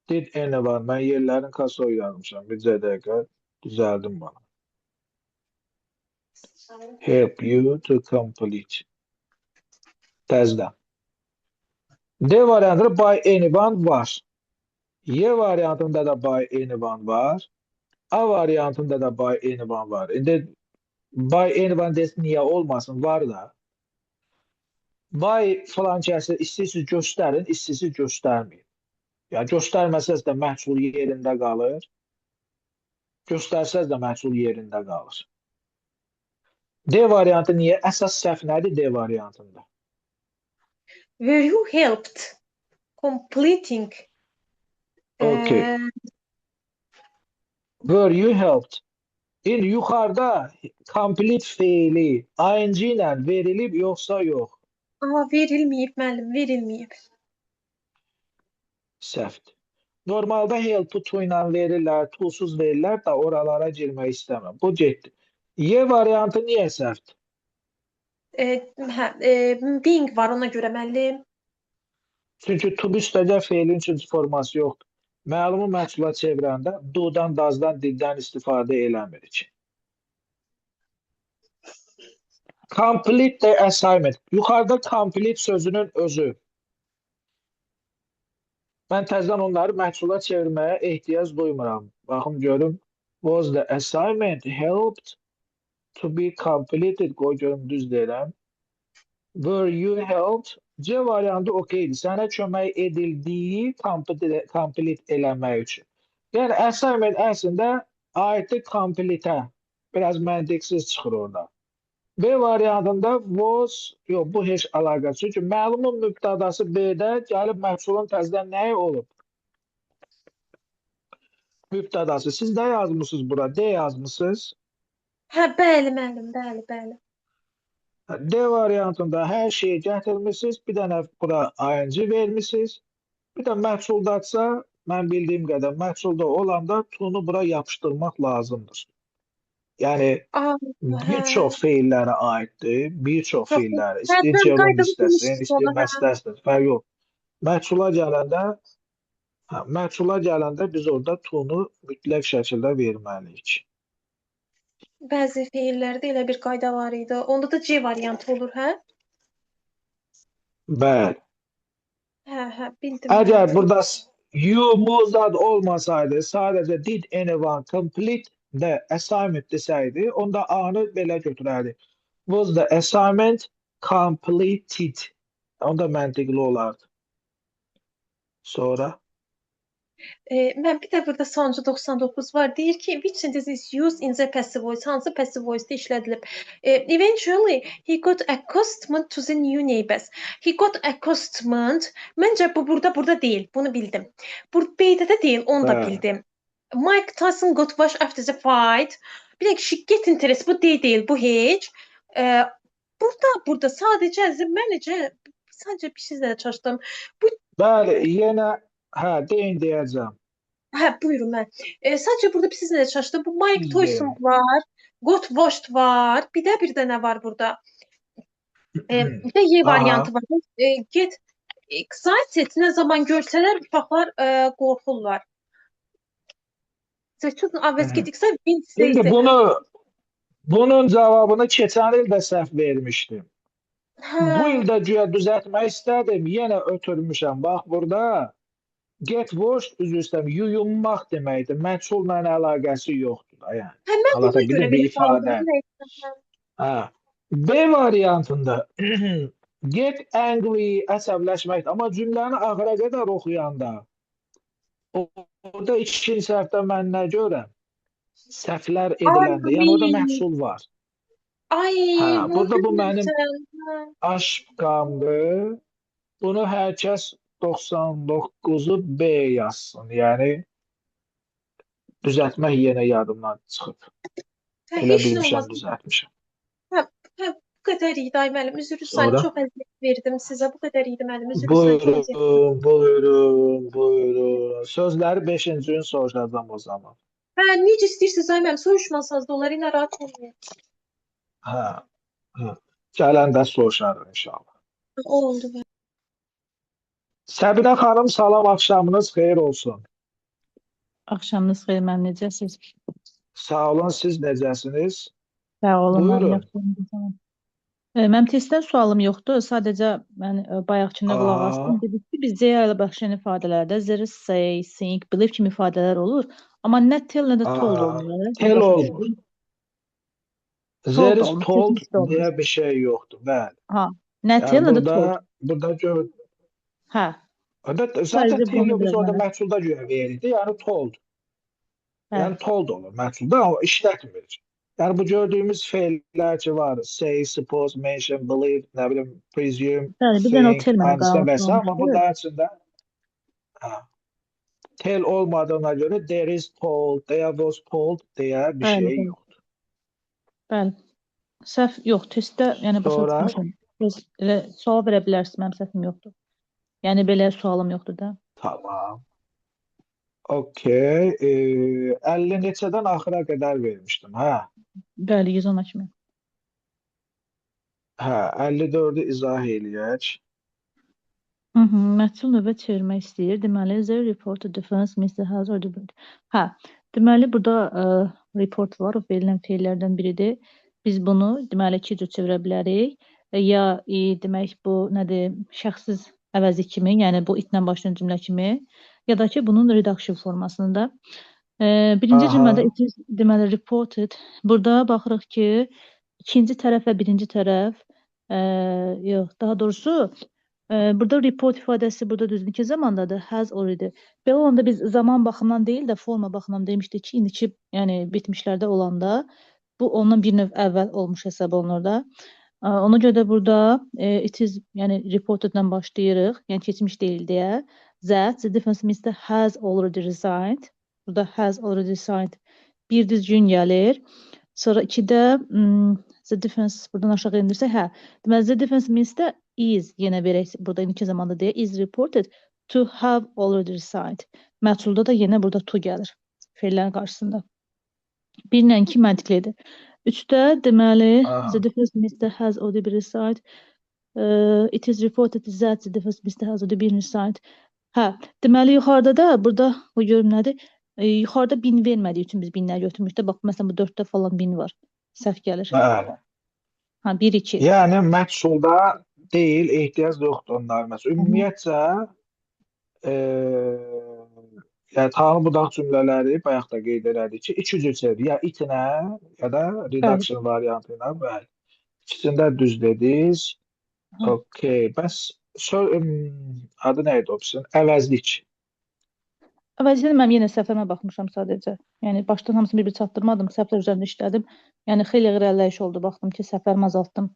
did anyone, mən yerlərin kasoyu yazmışam. Bir dəqiqə düzəldim bana. Help you to complete. Təzdən. D variantında by anyone var. Y variantında da by anyone var. A variantında da by anyone var. İndi by anyone desin niyə olmasın? Var da. By falan kəsi istəyirsiniz göstərin, istəyirsiniz göstərməyin. Yəni göstərməsəz də məhsul yerində qalır. Göstərsəz də məhsul yerində qalır. D variantı niyə? Əsas səhv nədir D variantında? Were you helped completing Okay. Eee, Were you helped? İndi yuxarıda complete feili ing ilə verilib yoxsa yox? verilməyib müəllim, verilməyib. Səhvdir. Normalda help to ilə verirlər, to'suz verirlər da oralara girmək istəmirəm. Bu getdi. Y variantı niyə səhvdir? Being var ona görə müəllim. Çünki to üstəcə feilin üçüncü forması yoxdur. Məlumu məhsula çevirəndə do'dan, does'dan, diddən istifadə eləmirik. Complete the assignment. Yuxarıda complete sözünün özü. Mən təzədən onları məhsula çevirməyə ehtiyac duymuram. Baxım görüm. Was the assignment helped to be completed? Qoy görüm düz deyirəm. Were you helped? C variantı okeydir. Sənə kömək edildiyi complete eləmək üçün. Yəni assignment əslində aiddir complete-ə. Biraz məntiqsiz çıxır orada. B variantında was, yox bu heç əlaqəsi. Çünki məlumun mübtədası B-də gəlib məhsulun təzədən nəyi olub? Mübtədası. Siz nə yazmısınız bura? D yazmısınız. Bəli müəllim, bəli, bəli. D variantında hər şeyi gətirmişsiniz. Bir dənə bura ing vermişsiniz. Bir də məhsuldadsa, mən bildiyim qədər məhsulda olanda tunu bura yapışdırmaq lazımdır. Yəni bir çox feillərə aiddir. Bir çox feillərə. İstəyir gerund istəsin, istəyir məstəsin. Fərq yox. Məhsula gələndə biz orada tunu mütləq şəkildə verməliyik. Bəzi feillərdə elə bir qayda var idi. Onda da C variantı olur, hə? Bəli. Bildim. Əgər burada you muzad olmasaydı, sadəcə did anyone complete the assignment desəydi, onda A-nı belə götürərdi. Was the assignment completed? Onda məntiqli olardı. Sonra? Mən bir də burada sonuncu 99 var. Deyir ki, which sentence is used in the passive voice? Hansı passive voice-da işlədilib? Eventually, he got accustomed to the new neighbors. He got accustomed. Məncə bu burada deyil. Bunu bildim. B-də də deyil, onu da bildim. Mike Tyson got washed after the fight. Bir də she get interest. Bu deyil, bu heç. Burada sadəcə bir şeylə çaşdım. Bəli, yenə deyin deyəcəm. Buyurun mən. Sadəcə burada bir sizlə çaşdım. Bu Mike Tyson var, got washed var. Bir də nə var burada? Bir də Y variantı var. Get excited nə zaman görsələr uşaqlar qorxurlar. Get excited. İndi bunun cavabını keçən il də səhv vermişdim. Bu ildə güya düzəltmək istədim. Yenə ötürmüşəm. Bax burada get washed üzr istəyirəm. Yuyunmaq deməkdir. Məhsulla əlaqəsi yoxdur da yəni. Anlatabildim bir ifadə. B variantında get angry əsəbləşməkdir. Amma cümləni axıra qədər oxuyanda orada ikinci səhvdə mən nə görəm? Səhvlər ediləndə. Yəni orada məhsul var. Burada bu mənim aşkamdır. Bunu hər kəs 99'u B yazsın. Yəni düzəltmək yenə yadımdan çıxıb. Elə bilmişəm, düzəltmişəm. Bu qədər idi ay müəllim. Üzr istəyirəm, çox əziyyət verdim sizə. Bu qədər idi müəllim. Üzr istəyirəm. Buyurun. Sözləri 5-ci gün soruşacağam o zaman. Necə istəyirsiniz ay müəllim? Soruşmasanız da olar, narahat olmayın. Gələndə soruşarıq inşallah. Oldu. Səbinə xanım, salam, axşamınız xeyir olsun. Axşamınız xeyir, mən necəsiniz? Sağ olun, siz necəsiniz? Sağ olun, buyurun. Mənim testdən sualım yoxdur, sadəcə mən bayaqçına qulaq astım. Dedik ki, biz C ilə başlayan ifadələrdə there is, say, think, believe kimi ifadələr olur, amma nə tell, nə də told olmuyor. Tell olmur. There is told deyə bir şey yoxdur, bəli. Nə tell, nə də told. Burada gör. Zaten tell biz orada məhsulda görə verildi, yəni told. Yəni told olur məhsulda, amma işlətmir. Yəni bu gördüyümüz feillər ki var, say, suppose, mention, believe, nə bilim, presume, think, understand və s. Amma bu daha içində Tell olmadığına göre there is told, there was told deyə bir Bəli, şey bəli. yoxdur. Bəli. Səhv yox, testdə, yəni başa Sonra düşmüşəm. Siz elə sual verə bilərsiniz, mənim səhvim yoxdur. Yəni belə sualım yoxdur da. tamam. Okey. 50 neçədən axıra qədər vermişdim. Hə. Bəli, 110 kimi. Hə, 54-ü izah eləyək. Məhsul növbə çevirmək istəyir. Deməli, the report to defense Mr. has or the Hə, deməli burada report var, o verilən feillərdən biridir. Biz bunu deməli iki cür çevirə bilərik. Ya demək bu nədir, şəxssiz əvəzi kimi, yəni bu itlə başlayan cümlə kimi, ya da ki bunun reduction formasında. Birinci Aha. cümlədə it is deməli reported. Burada baxırıq ki, ikinci tərəf və birinci tərəf yox, daha doğrusu burada report ifadəsi burada düzdür. İki zamandadır. Has already. Belə olanda biz zaman baxımından deyil də forma baxımından demişdik ki, indiki yəni bitmişlərdə olanda bu ondan bir növ əvvəl olmuş hesab olunur da. Ona görə də burada it is yəni reporteddən başlayırıq. Yəni keçmiş deyil deyə. That the difference means that has already resigned. Burada has already resigned. Bir düzgün gəlir. Sonra 2-də the difference buradan aşağı indirsək, hə. Deməli, the difference means that is yenə verək burada indiki zamanda deyə is reported to have already resigned. Məhsulda da yenə burada to gəlir. Feillərin qarşısında. 1 ilə 2 məntiqlidir. 3-də deməli Aha. the difference means that has already been resigned. It is reported that the difference means that has already been resigned. Hə, deməli yuxarıda da burada o görüm nədir? Yuxarıda 1000 vermədiyi üçün biz 1000-lər götürmüşdə. Bax, məsələn bu 4-də falan 1000 var. Səhv gəlir. Bəli. Hə, 1 2. Yəni məhsulda deyil, ehtiyac yoxdur onlar. Məsələn, ümumiyyətcə yəni tanrı budaq cümlələri bayaq da qeyd elədik ki, iki cür çevrilir. Ya itlə, ya da reduction variantı ilə. Bəli. İkisində düz dediniz. Hı. Okey. Bəs adı nə idi opsiyon? Əvəzlik. Əvvəlcədən mən yenə səhvlərimə baxmışam sadəcə. Yəni başdan hamısını bir-bir çatdırmadım, səhvlər üzərində işlədim. Yəni xeyli irəliləyiş oldu, baxdım ki, səhvlərimi azaltdım.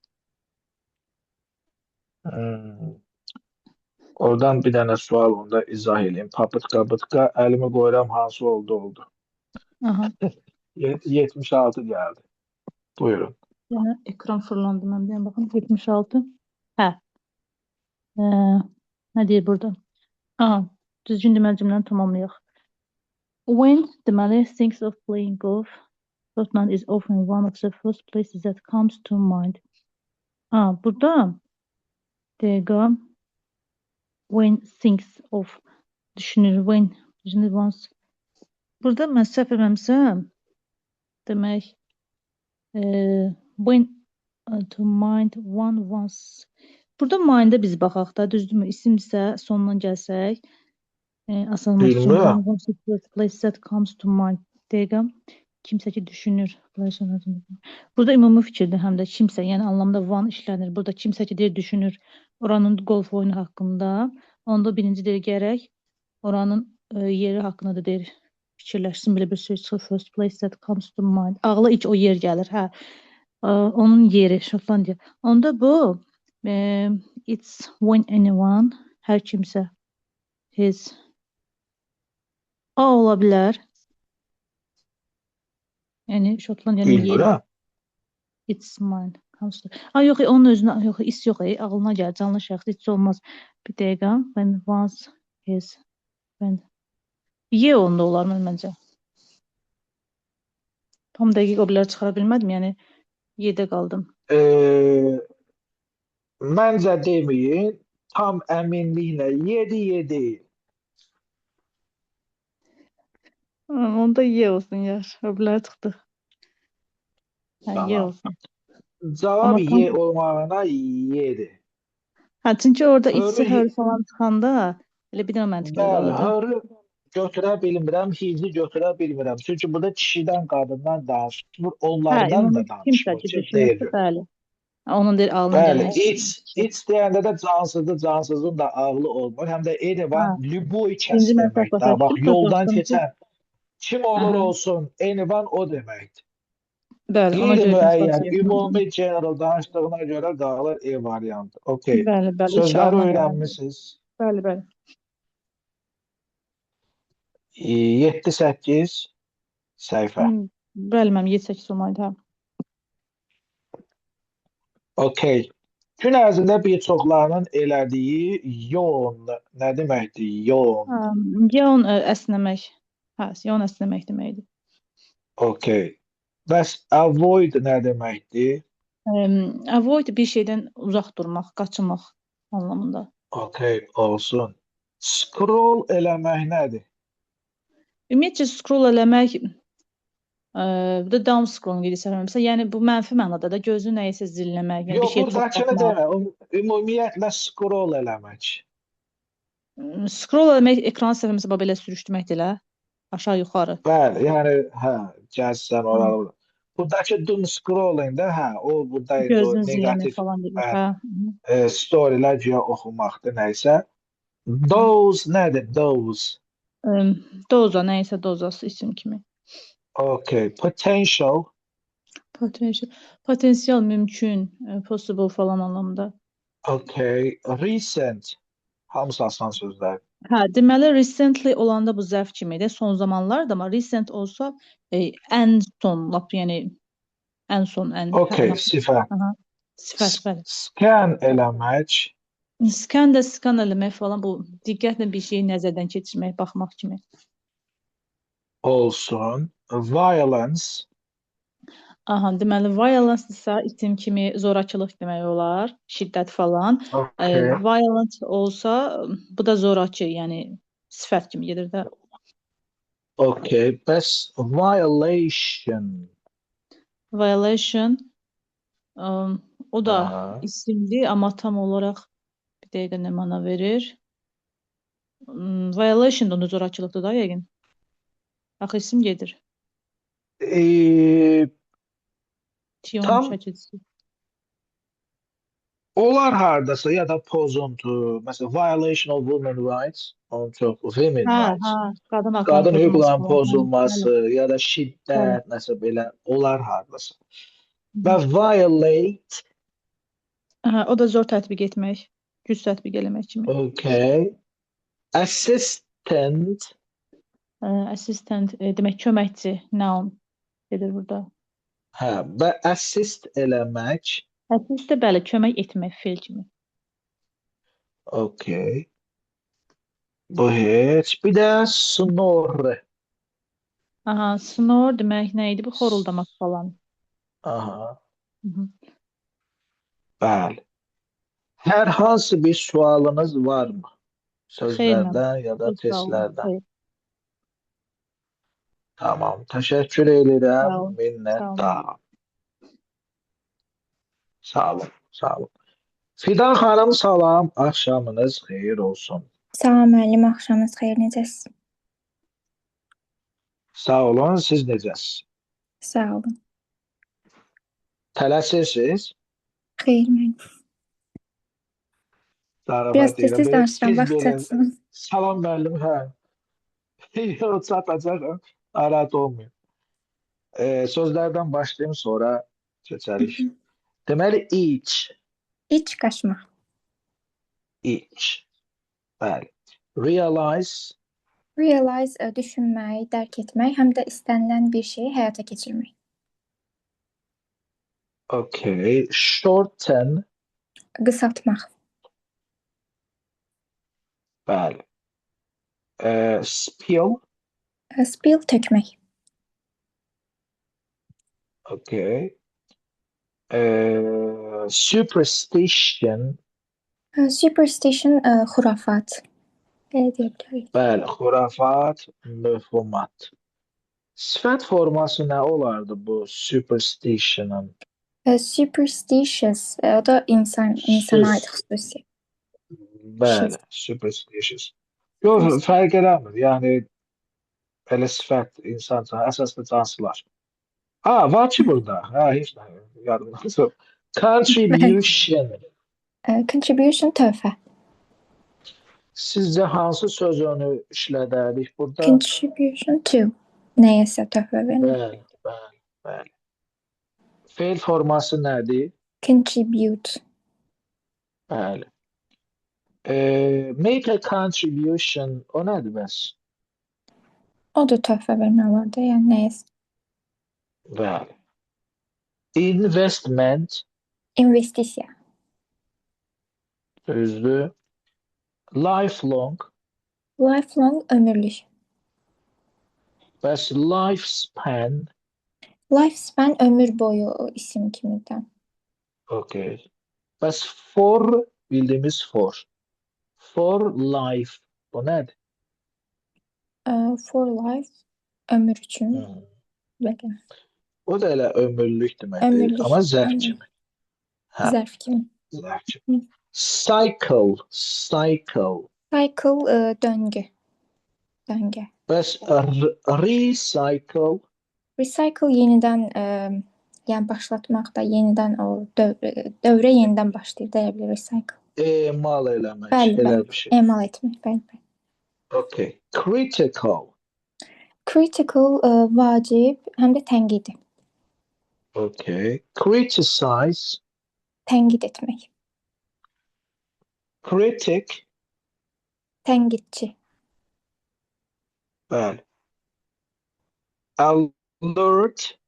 Oradan bir dənə sual onda izah edeyim. Papıtka, əlimi qoyuram, hansı oldu. Aha. 76 gəldi. Buyurun. Yəni ekran fırlandı, mən bir baxım 76. Hə. Nə deyir burada? Aha, düzgün deməli cümləni tamamlayaq. When deməli thinks of playing golf, Scotland is often one of the first places that comes to mind. Burada dəqiqə when thinks of düşünür, when düşünür once. Burada mən səhv etməmişəm. Demək when to mind one once. Burada mind'a biz baxaq da, düzdürmü? İsimsə sonundan gəlsək, asanlamaq üçün Bilmirəm. one once the first place that comes to mind. Dəqiqə kimsə ki düşünür. Burada ümumi fikirdir həm də kimsə, yəni anlamda one işlənir. Burada kimsə ki deyir düşünür oranın golf oyunu haqqında. Onda birinci deyir gərək oranın yeri haqqında da deyir fikirləşsin, belə bir söz first place that comes to mind. Ağla ilk o yer gəlir, hə. Onun yeri, Şotlandiya. Onda bu it's when anyone, hər kimsə his ola bilər. Yəni Şotlandiyanın yeri Bilmirəm. it's mine. Yox, onun özünə, yox, is yox, ağlına gəlir, canlı şəxs, it's olmaz. Bir dəqiqə, when once his, when onda olar məncə. Tam dəqiq o biləri çıxara bilmədim, yəni yedə qaldım. Məncə deməyin, tam əminliklə 7. Onda olsun yaş, o biləri çıxdı. Hə, Tamam. olsun. Cavab Amma tam- Y olmağına 7. Hə, çünki orada Hörü- içsi hər falan çıxanda elə bir dənə məntiqli Bəli, qalır da. hörü götürə bilmirəm, hizi götürə bilmirəm. Çünki burada kişidən, qadından danışmır, onlardan ümumi da kimsə danışmır. ki Kim düşünürsə, deyir? bəli. Onun deyir ağlına Bəli, gələn. iç deyəndə də cansızın da ağlı olmur. Həm də anyone, lüboy kəs İkinci mən demək. səhv Bax, başa yoldan düşdüm, keçən kim olur Aha. olsun, anyone o deməkdir. Bəli, ona Qeyri görə müəyyən, ümumi general danışdığına görə qalır E variantı. Okey. Bəli, Sözləri ağlına gələn. öyrənmisiniz. Bəli. 7-8 səhifə. Bəli, mənim 7-8 olmalıdır. Hə. Okey. Gün ərzində bir çoxlarının elədiyi yon nə deməkdir? Yon. Yawn əsnəmək. Hə, yawn əsnəmək deməkdir. Okey. Bəs avoid nə deməkdir? Avoid bir şeydən uzaq durmaq, qaçınmaq anlamında. Okey, olsun. Scroll eləmək nədir? Ümumiyyətcə scroll eləmək, bu da down scrolling idi səhvləmirəmsə. Yəni bu mənfi mənada da gözü nəyisə zilləmək, yəni bir Yox, şey çox buradakını baxmaq. demə. Ümumiyyətlə scroll eləmək. Scroll eləmək ekranı səhvləmirəmsə belə sürüşdürməkdir elə. Aşağı yuxarı. Bəli, yəni gəzsən oralı. Buradakı doom scrolling də o buradaydı o Gözün zilləmək negativ falan demək. Hə. storylər güya oxumaqdır nəysə. Those nədir? Those. Doza, nəyisə dozası isim kimi. Okay. Potential. Potensial, mümkün, possible falan anlamında. Okay. Recent. Hamısı asan sözlər. Hə, deməli recently olanda bu zərf kimidir, son zamanlarda, amma recent olsa ən son, lap yəni ən son, ən. Okay, sifət. Aha. Sifət, bəli. Scan eləmək. Scan eləmək falan bu diqqətlə bir şeyi nəzərdən keçirmək, baxmaq kimi. Olsun. Violence. Aha, deməli violence isə isim kimi zorakılıq demək olar, şiddət falan. Okay. Violent olsa bu da zorakı, yəni sifət kimi gedir də. Okay. Bəs violation. Violation o da Aha. isimdir, amma tam olaraq bir dəqiqə nə məna verir? Violation da zorakılıqdır da yəqin. Axı isim gedir. Tion Tam şəkilsi. olar hardasa ya da pozuntu. Mesela violation of women rights. On çok women rights. Qadın Qadın hüquqlarının hüquqlarının pozulması. pozulması ya da Bəli. şiddət, nəsə belə olar hardasa. Və violate. O da zor tətbiq etmək, güc tətbiq eləmək kimi. Okay. Assistant. Assistant demək köməkçi, noun gedir burada. Hə, və assist eləmək. Assist də bəli, kömək etmək fe'l kimi. Okay. Bu heç. Bir də snore. Aha, snore demək nə idi? Bu xoruldamaq falan. Aha. Hı. Bəli. Hər hansı bir sualınız varmı? Xeyr, Sözlərdən ya da çox sağ olun. testlərdən. Xeyr, Tamam. Təşəkkür sağ edirəm. olun. Sağ olun. Minnətdaram. Sağ olun. Sağ olun. Fidan xanım salam. Axşamınız xeyir olsun. Salam müəllim, axşamınız xeyir, necəsiz? Sağ olun. Siz necəsiz? Sağ olun. Tələsirsiniz? Xeyr müəllim. Biraz Zarafat edirəm. tez-tez Belə danışıram, tez vaxt belə. çatsın. Salam müəllim, hə. Yox, çatacaq. Narahat olmayın. Sözlərdən başlayayım, sonra keçərik. Deməli, each. İç qaçmaq. Each. Bəli. Realize. Realize düşünmək, dərk etmək, həm də istənilən bir şeyi həyata keçirmək. Okay. Shorten. Qısaltmaq. Bəli. Spill. Spill tökmək. Okay. Superstition. Superstition xurafat. Elə deyə bilərik. Bəli, xurafat, möhumat. Sifət forması nə olardı bu superstition'ın? Superstitious, o da insana aid xüsusi. Bəli, superstitious. Yox, fərq eləmir. Yəni belə sifət insan əsaslı cansılar. Ha, var ki burada. Ha, heç nə yadımdan çıxıb. Contribution. Contribution töhfə. Sizcə hansı sözünü işlədərik burada? Contribution to. Nəyəsə töhfə vermək. Bəli. Fe'l forması nədir? Contribute. Bəli. Make a contribution, o nədir bəs? O da töhfə vermək olardı. Yəni nəyəsə. Bəli. Investment, İnvestisiya. düzdür. Lifelong, Lifelong ömürlük. bəs lifespan, Lifespan ömür boyu o isim kimidir. okay. Bəs for, bildiyimiz for. For life, bu nədir? For life ömür üçün. Hı. Belə. O da elə ömürlük demək deyil, Ömürlük. amma zərf Aynen. kimi. Hə, Zərf kimi. zərf kimi. Cycle, cycle. Cycle döngü. Döngü. Bəs recycle, Recycle yenidən yəni başlatmaq da yenidən o dövrə yenidən başlayır deyə bilər recycle. emal eləmək, Bəli, elə bəli. bir şey. Emal etmək, bəli, bəli. Okay. Critical, Critical vacib, həm də tənqidi. okay. Criticize, Tənqid etmək. critic, Tənqidçi. bəli. Alert,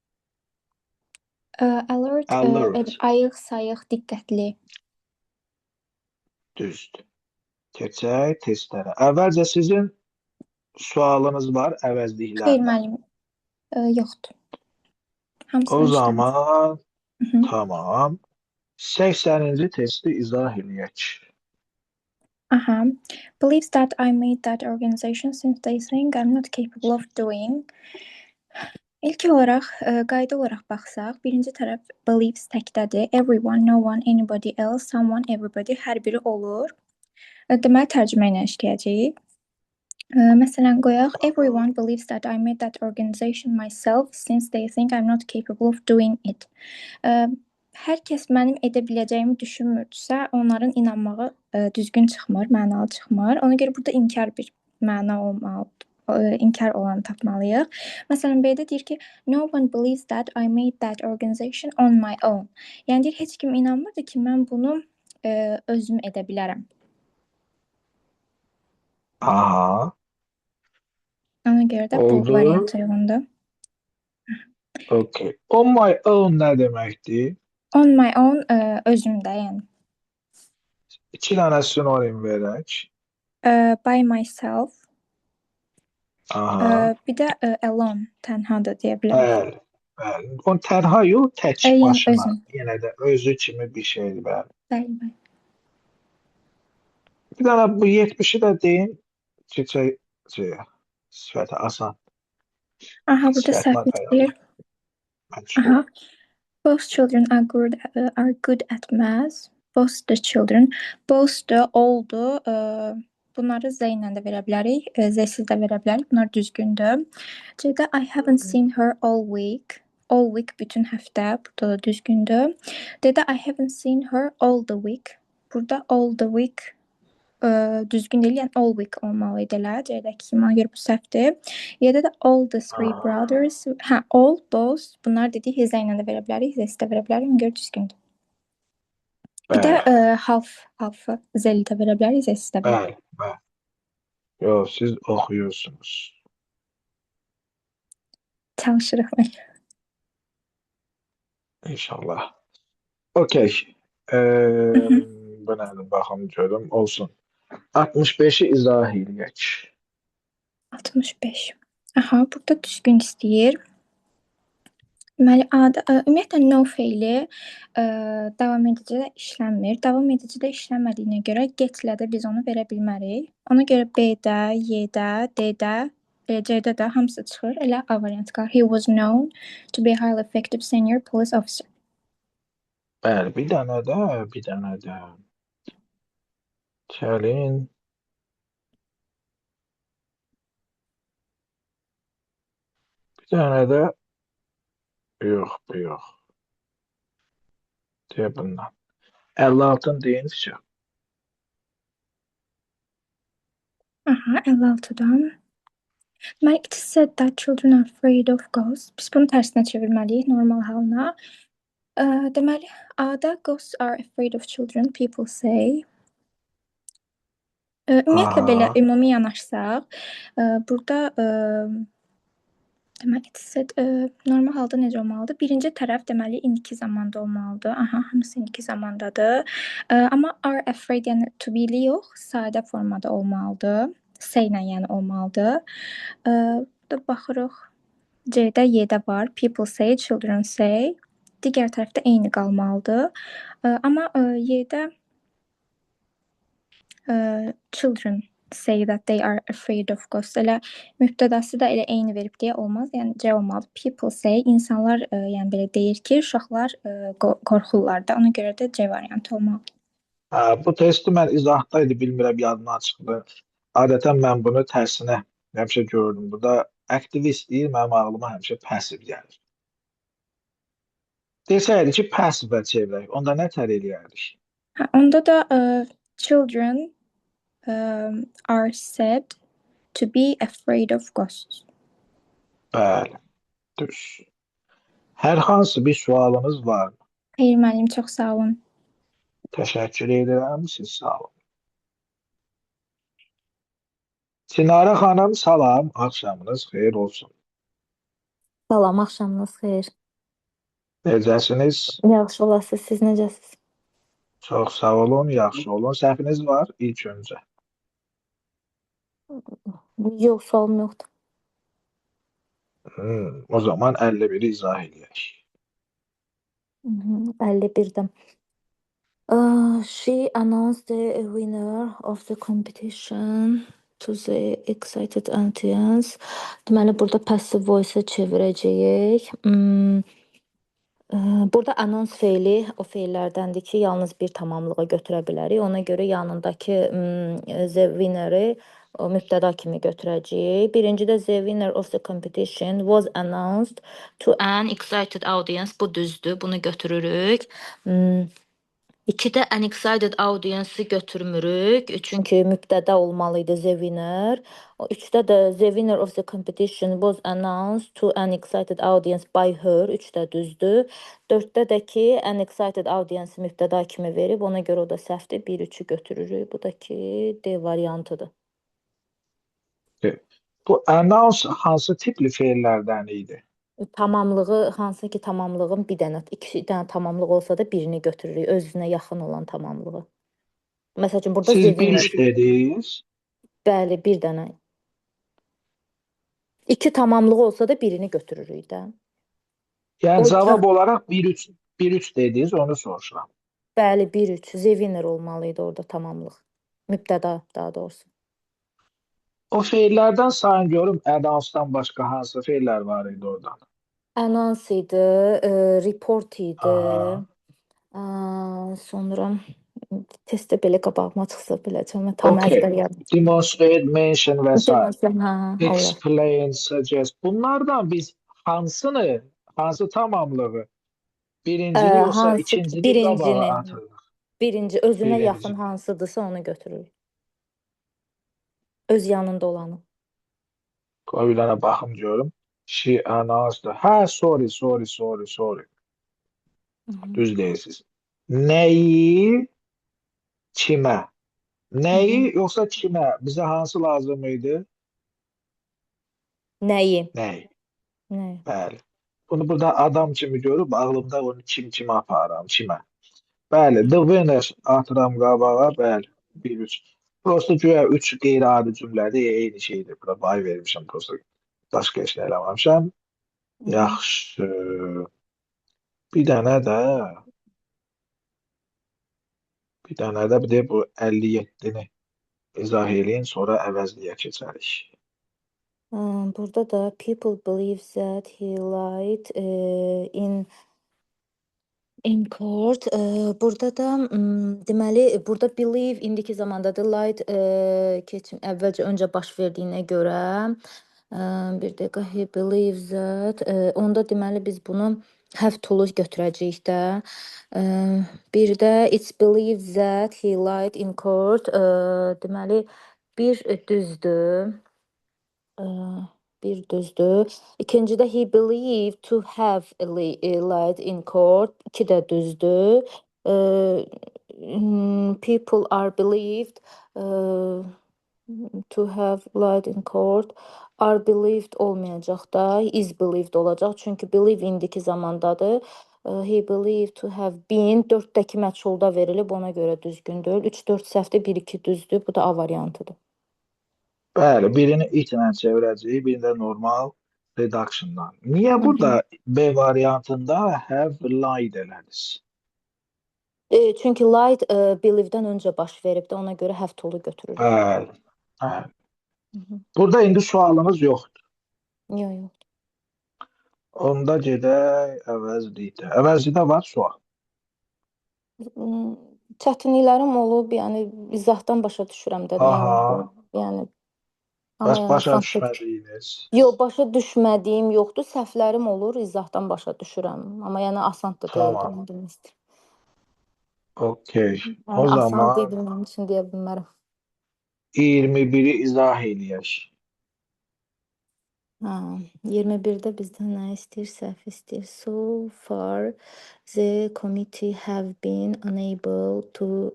Alert, alert, ayıq, sayıq, diqqətli. düzdür. Keçək testlərə. Əvvəlcə sizin sualınız var Xeyr, əvəzliklərlə. müəllim, yoxdur. O Hamısını işləmiş. zaman Mhm. tamam. 80-ci testi izah eləyək. Aha. Believes that I made that organization since they think I'm not capable of doing. İlk olaraq, qayda olaraq baxsaq, birinci tərəf believes təkdədir. Everyone, no one, anybody else, someone, everybody, hər biri olur. Deməli, tərcümə ilə işləyəcəyik. Məsələn, qoyaq, everyone believes that I made that organization myself since they think I'm not capable of doing it. Hər kəs mənim edə biləcəyimi düşünmürdüsə, onların inanmağı düzgün çıxmır, mənalı çıxmır. Ona görə burada inkar bir məna olmalıdır. İnkar olanı tapmalıyıq. Məsələn, belə deyir ki, no one believes that I made that organization on my own. Yəni deyir, heç kim inanmırdı ki, mən bunu özüm edə bilərəm. Aha, Ona görə də bu oldu. variant uyğundur. Okay. On my own nə deməkdir? On my own özümdə, yəni. 2 dənə sinonim verək. By myself. Aha. Bir də alone, tənhadır deyə bilərik. Bəli, bəli. O tənha yox, tək Yəni başına. özüm. Yenə də özü kimi bir şeydir, bəli. Bəli, bəli. Bir dənə bu 70-i də deyin, keçək sifətə asan. Aha, burada Sifət səhv markaya edir. məşğul. Aha. Both children are good at math. Both the children. Both da oldu. Bunları Z ilə də verə bilərik. Z-siz də verə bilərik. Bunlar düzgündür. C-də I haven't seen her all week. All week bütün həftə. Burada da düzgündür. D-də I haven't seen her all the week. Burada all the week düzgün deyil, yəni all week olmalı idi elə. C-dəki kimi, ona görə bu səhvdir. Y-də də all the three brothers. Hə, all, both. Bunlar dedik, Z ilə də verə bilərik, Z-si də verə bilərik. Ona görə düzgündür. Bir də half-ı Z-li də verə bilərik, Z-si də verə bilərik. Bəli, bəli. Yox, siz oxuyursunuz. Çalışırıq mən. İnşallah. Okay. Bu nədir? Baxım görüm. Olsun. 65-i izah eləyək. 65. Aha, burada düzgün istəyir. Deməli, ümumiyyətlə no feili davam edicidə işlənmir. Davam edicidə işlənmədiyinə görə get-lə də biz onu verə bilmərik. Ona görə B-də, Y-də, D-də, C-də də hamısı çıxır. Elə A variantı qalır. He was known to be a highly effective senior police officer. Bəli, bir dənə də. Gəlin. Bir dənə də yox, bu yox. Deyə bundan. 56-ın deyin sizə. Aha, 56-dan. Deməli, it is said that children are afraid of ghosts. Biz bunu tərsinə çevirməliyik, normal halına. Deməli, A-da ghosts are afraid of children, people say. Ümumiyyətlə belə ümumi yanaşsaq, burada Deməli, it said, normal halda necə olmalıdır? Birinci tərəf deməli indiki zamanda olmalıdır. Aha, hamısı indiki zamandadır. Amma are afraid yəni to be-li yox, sadə formada olmalıdır. Say ilə yəni olmalıdır. Burada baxırıq. C-də, Y-də var. People say, children say. Digər tərəfdə eyni qalmalıdır. Amma Y-də children say that they are afraid of ghosts. Elə mübtədası da elə eyni verib deyə olmaz. Yəni C olmalı. People say, insanlar yəni belə deyir ki, uşaqlar qorxurlar da. Ona görə də C variantı olmalı. Bu testi mən izahda idi, bilmirəm yadımdan çıxdı. Adətən mən bunu tərsinə həmişə gördüm. Burada aktivist deyir, mənim ağlıma həmişə passiv gəlir. Desəydi ki, passivə çevirək, onda nə tər eləyərdik? Onda da children are said to be afraid of ghosts. Bəli, düz. Hər hansı bir sualınız var mı? Xeyr müəllim, çox sağ olun. Təşəkkür edirəm, siz sağ olun. Sinara xanım, salam, axşamınız xeyir olsun. Salam, axşamınız xeyir. Necəsiniz? Yaxşı olasınız, siz necəsiniz? Çox sağ olun, yaxşı olun. Səhviniz var ilk öncə. Yox, sualım yoxdur. O zaman 51-i izah edək. 51-dən. She announced the winner of the competition to the excited audience. Deməli, burada passive voice-a çevirəcəyik. Burada anons feili o feillərdəndir ki, yalnız bir tamamlığa götürə bilərik. Ona görə yanındakı the winner-i o mübtəda kimi götürəcəyik. Birincidə the winner of the competition was announced to an excited audience. Bu düzdür, bunu götürürük. İkidə an excited audience-ı götürmürük. Çünki mübtəda olmalıydı the winner. O üçdə də the winner of the competition was announced to an excited audience by her. Üçdə düzdür. Dörddə də ki an excited audience mübtəda kimi verib. Ona görə o da səhvdir. 1-3-ü götürürük. Bu da ki D variantıdır. Bu announce hansı tipli feillərdən idi? Tamamlığı, hansı ki tamamlığın bir dənə, iki dənə tamamlıq olsa da birini götürürük. Özünə yaxın olan tamamlığı. Məsəl üçün burada Siz the bir winner. üç dediniz. Bəli, bir dənə. İki tamamlığı olsa da birini götürürük də. Yəni O cavab olaraq 1-3 dediniz, onu soruşuram. Bəli, 1-3. The winner olmalıydı orada tamamlıq. Mübtəda daha doğrusu. O feillərdən sayın görüm, announce-dan başqa hansı feillər var idi oradan? Announce idi, report idi. Sonra testdə belə qabağıma çıxsa biləcəm. Tam Okay. əzbər yadım. Demonstrate, mention və s. Olar. Explain, suggest. Bunlardan biz hansını, hansı tamamlığı birincini yoxsa Hansı ikincini birincini. qabağa atırıq? Birinci özünə Birinci. yaxın hansıdırsa onu götürürük. Öz yanında olanı. Qoy bir dənə baxım görüm. She announced. Sorry. Düz deyirsiniz. Nəyi kimə? Nəyi yoxsa kimə? Bizə hansı lazım idi? Nəyi? Nəyi? Nəyi? Bəli. Bunu burada adam kimi görüb ağlımda onu kimə aparıram, kimə? Bəli, the winner atıram qabağa, bəli. 1-3. Prosta güya 3 qeyri-adi cümlədir, eyni şeydir. Burada bay vermişəm, prosta başqa heç nə eləməmişəm. Yaxşı. Bir dənə də bir də bu 57-ni izah eləyin, sonra əvəzliyə keçərik. Burada da people believe that he lied in court. Burada da deməli burada believe indiki zamandadır. Lied əvvəlcə öncə baş verdiyinə görə bir dəqiqə he believes that onda deməli biz bunu have to-lu götürəcəyik də. Bir də it's believed that he lied in court. Deməli bir düzdür. Bir düzdür. İkincidə he believed to have lied in court. İki də düzdür. People are believed to have lied in court. are believed olmayacaq da, is believed olacaq. Çünki believe indiki zamandadır. He believed to have been 4-dəki məchulda verilib, ona görə düzgündür. 3-4 səhvdir, 1-2 düzdür. Bu da A variantıdır. Bəli, birini it ilə çevirəcəyik, birini də normal reduction'dan. Niyə Hı -hı. burada B variantında have lied elədiniz? Çünki lied believe-dən öncə baş verib də, ona görə have to-lu götürürük. Bəli. Bəli. Hı -hı. Burada indi sualımız yoxdur. Yox, yox. Onda gedək əvəzlikdə. Əvəzlikdə var sual. Çətinliklərim olub, yəni izahdan başa düşürəm də nə Aha. olduğunu. Yəni amma Bəs yəni başa asan düşmədiyiniz. Yox, başa düşmədiyim yoxdur, səhvlərim olur, izahdan başa düşürəm. Amma yəni asan da deyil Tamam. deməkdir. Okey. Yəni O asan zaman deyil mənim üçün deyə bilmərəm. 21'i izah eləyək. Ha, 21-də bizdən nə istəyir? Səhv istəyir. So far, the committee have been unable to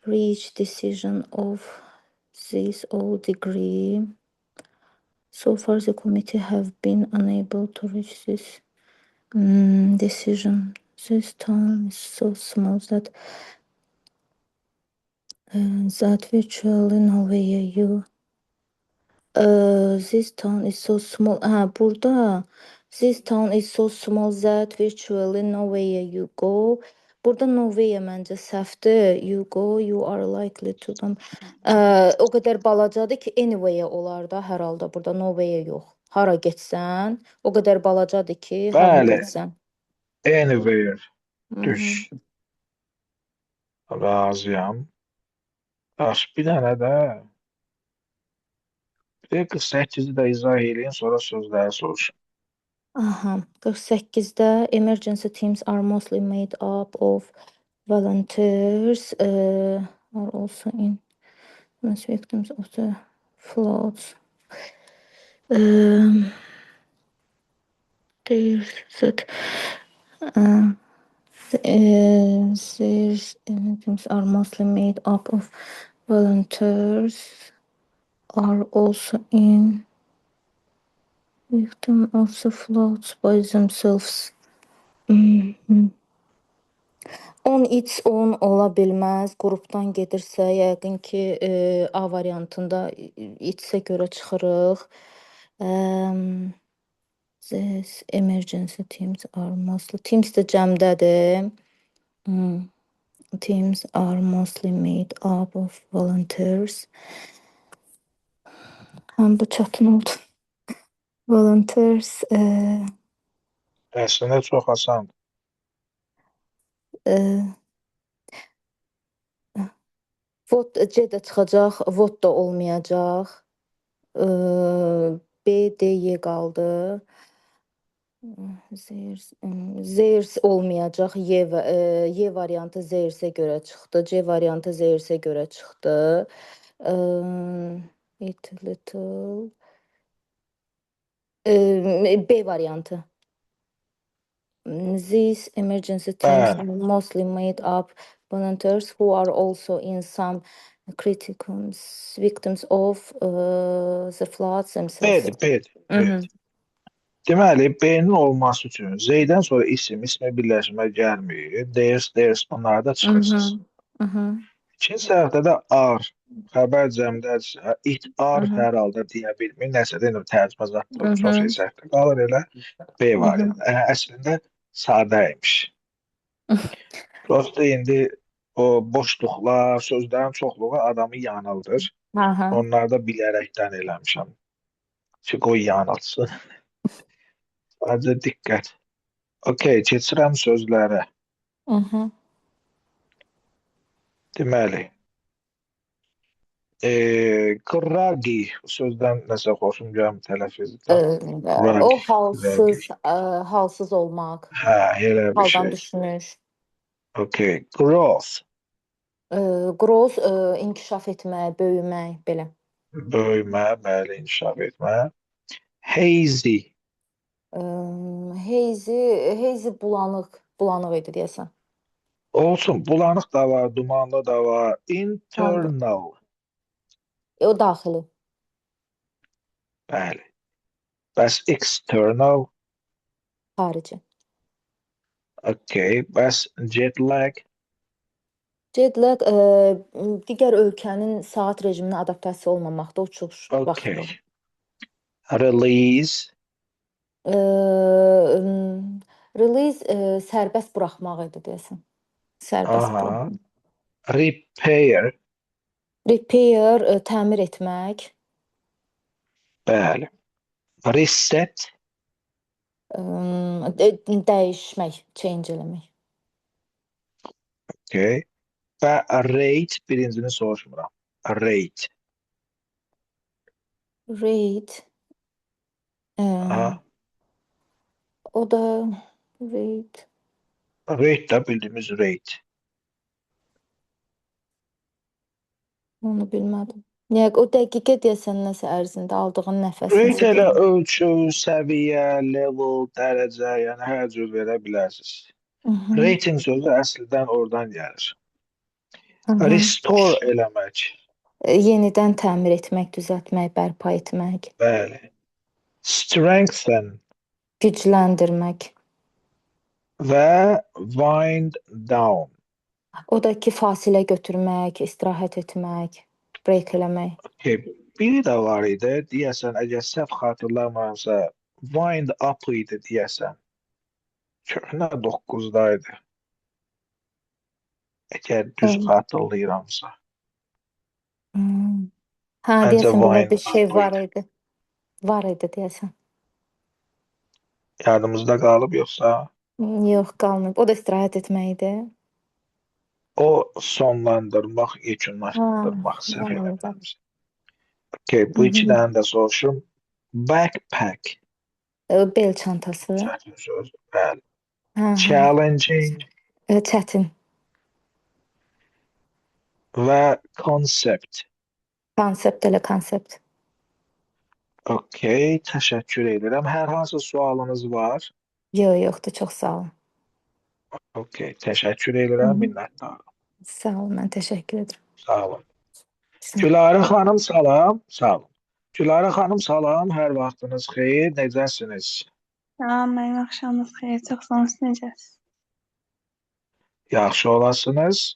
reach decision of this all degree. So far, the committee have been unable to reach this decision. This town is so small that virtually no way you. This town is so small. Ha, burada this town is so small that virtually no way you go. Burada no way məncə səhvdir. You go, you are likely to come. O qədər balacadır ki, anyway olar da hər halda. Burada no way yox. Hara getsən, o qədər balacadır ki, hara Bəli. getsən. Anywhere. Hı -hı. Düz. Razıyam. Daş bir dənə də. Bir də 48'i də izah eləyin, sonra sözləri soruşun. Aha, 48-də emergency teams are mostly made up of volunteers are also in as victims of the floods. There's that these teams are mostly made up of volunteers are also in victim of the floods by themselves. On its own ola bilməz. Qrupdan gedirsə, yəqin ki, A variantında it's-ə görə çıxırıq. This emergency teams are mostly. Teams də cəmdədir. Teams are mostly made up of volunteers. Həm bu çətin oldu. Volunteers Əslində çox asandır. vote C də çıxacaq, vote da olmayacaq. B, D, Y qaldı. Zers olmayacaq. Y variantı Zers'e görə çıxdı. C variantı Zers'e görə çıxdı. It little. B variantı. These emergency teams Bəli. are mostly made up volunteers who are also in some critical victims of the floods themselves. B'dir. Deməli, B-nin olması üçün Z-dən sonra isim birləşmə gəlmir. Theirs bunlarda çıxırsınız. İkinci səhvdə də are, xəbər cəmdədirsə, it are hər halda deyə bilmir. Nəsə də tərcümə zatdır, çox şey səhvdə qalır elə B variantı. Əslində sadəymiş. Prosta indi o boşluqlar, sözlərin çoxluğu adamı yanıldır. Onları da bilərəkdən eləmişəm. Ki, qoy yanılsın. Sadəcə diqqət. Okey, keçirəm sözlərə. Deməli, qırraqi sözdən nəsə xoşum gəlmir tələffüzdən. O halsız olmaq. Hə, elə bir Haldan şey. düşmüş. Okey, growth. Growth inkişaf etmək, böyümək belə. Böyümə, bəli, inkişaf etmə. Hazy. Hazy bulanıq idi deyəsən. Olsun, bulanıq da var, dumanlı da var. Internal. O daxili. Bəli. Bəs external, Xarici. okay. Bəs jet lag, Jet lag digər ölkənin saat rejiminə adaptasiya olmamaqda uçuş vaxtı. okay. Release, Release sərbəst buraxmaq idi deyəsən. Sərbəst aha. buraxmaq. Repair, Repair təmir etmək. bəli. Reset, Dəyişmək, change eləmək. okay. Və rate birincini soruşmuram. Rate. Rate Aha. o da rate Rate də bildiyimiz rate. onu bilmədim. Yəni o dəqiqə deyəsən nəsə ərzində aldığın nəfəs Rate nəsə elə deyil. ölçü, səviyyə, level, dərəcə, yəni hər cür verə bilərsiniz. Mhm, Rating sözü əslində oradan gəlir. mhm. Restore eləmək. Yenidən təmir etmək, düzəltmək, bərpa etmək, Bəli. Strengthen gücləndirmək. və wind down. O da ki, fasilə götürmək, istirahət etmək, break eləmək. Okay. Biri də var idi, deyəsən, əgər səhv xatırlamıramsa, wind up idi deyəsən. Köhnə 9-da idi. Əgər düz Evet. xatırlayıramsa. Hmm. Hə, Məncə deyəsən belə wind bir şey up var idi. idi. Var idi deyəsən. Yadımızda qalıb yoxsa? Yox, qalmayıb. O da istirahət etmək idi. O sonlandırmaq, yekunlaşdırmaq Ha, səhv anladım. eləmirəmsə. Okay, bu iki Mhm. dənə də soruşum. Backpack. Bel çantası. Çətin söz. Bəli. Hə, hə. Challenging Çətin. və concept. Konsept elə konsept. Okay, təşəkkür edirəm. Hər hansı sualınız var? Yox, yoxdur. Çox sağ olun. Okay, təşəkkür edirəm, minnətdaram. Sağ olun, mən təşəkkür edirəm. Sağ olun. Sağ olun. Gülarə xanım salam. Sağ olun. Gülarə xanım salam. Hər vaxtınız xeyir. Necəsiniz? Salam, mənim axşamınız xeyir. Çox sağ olun, siz necəsiniz? Yaxşı olasınız.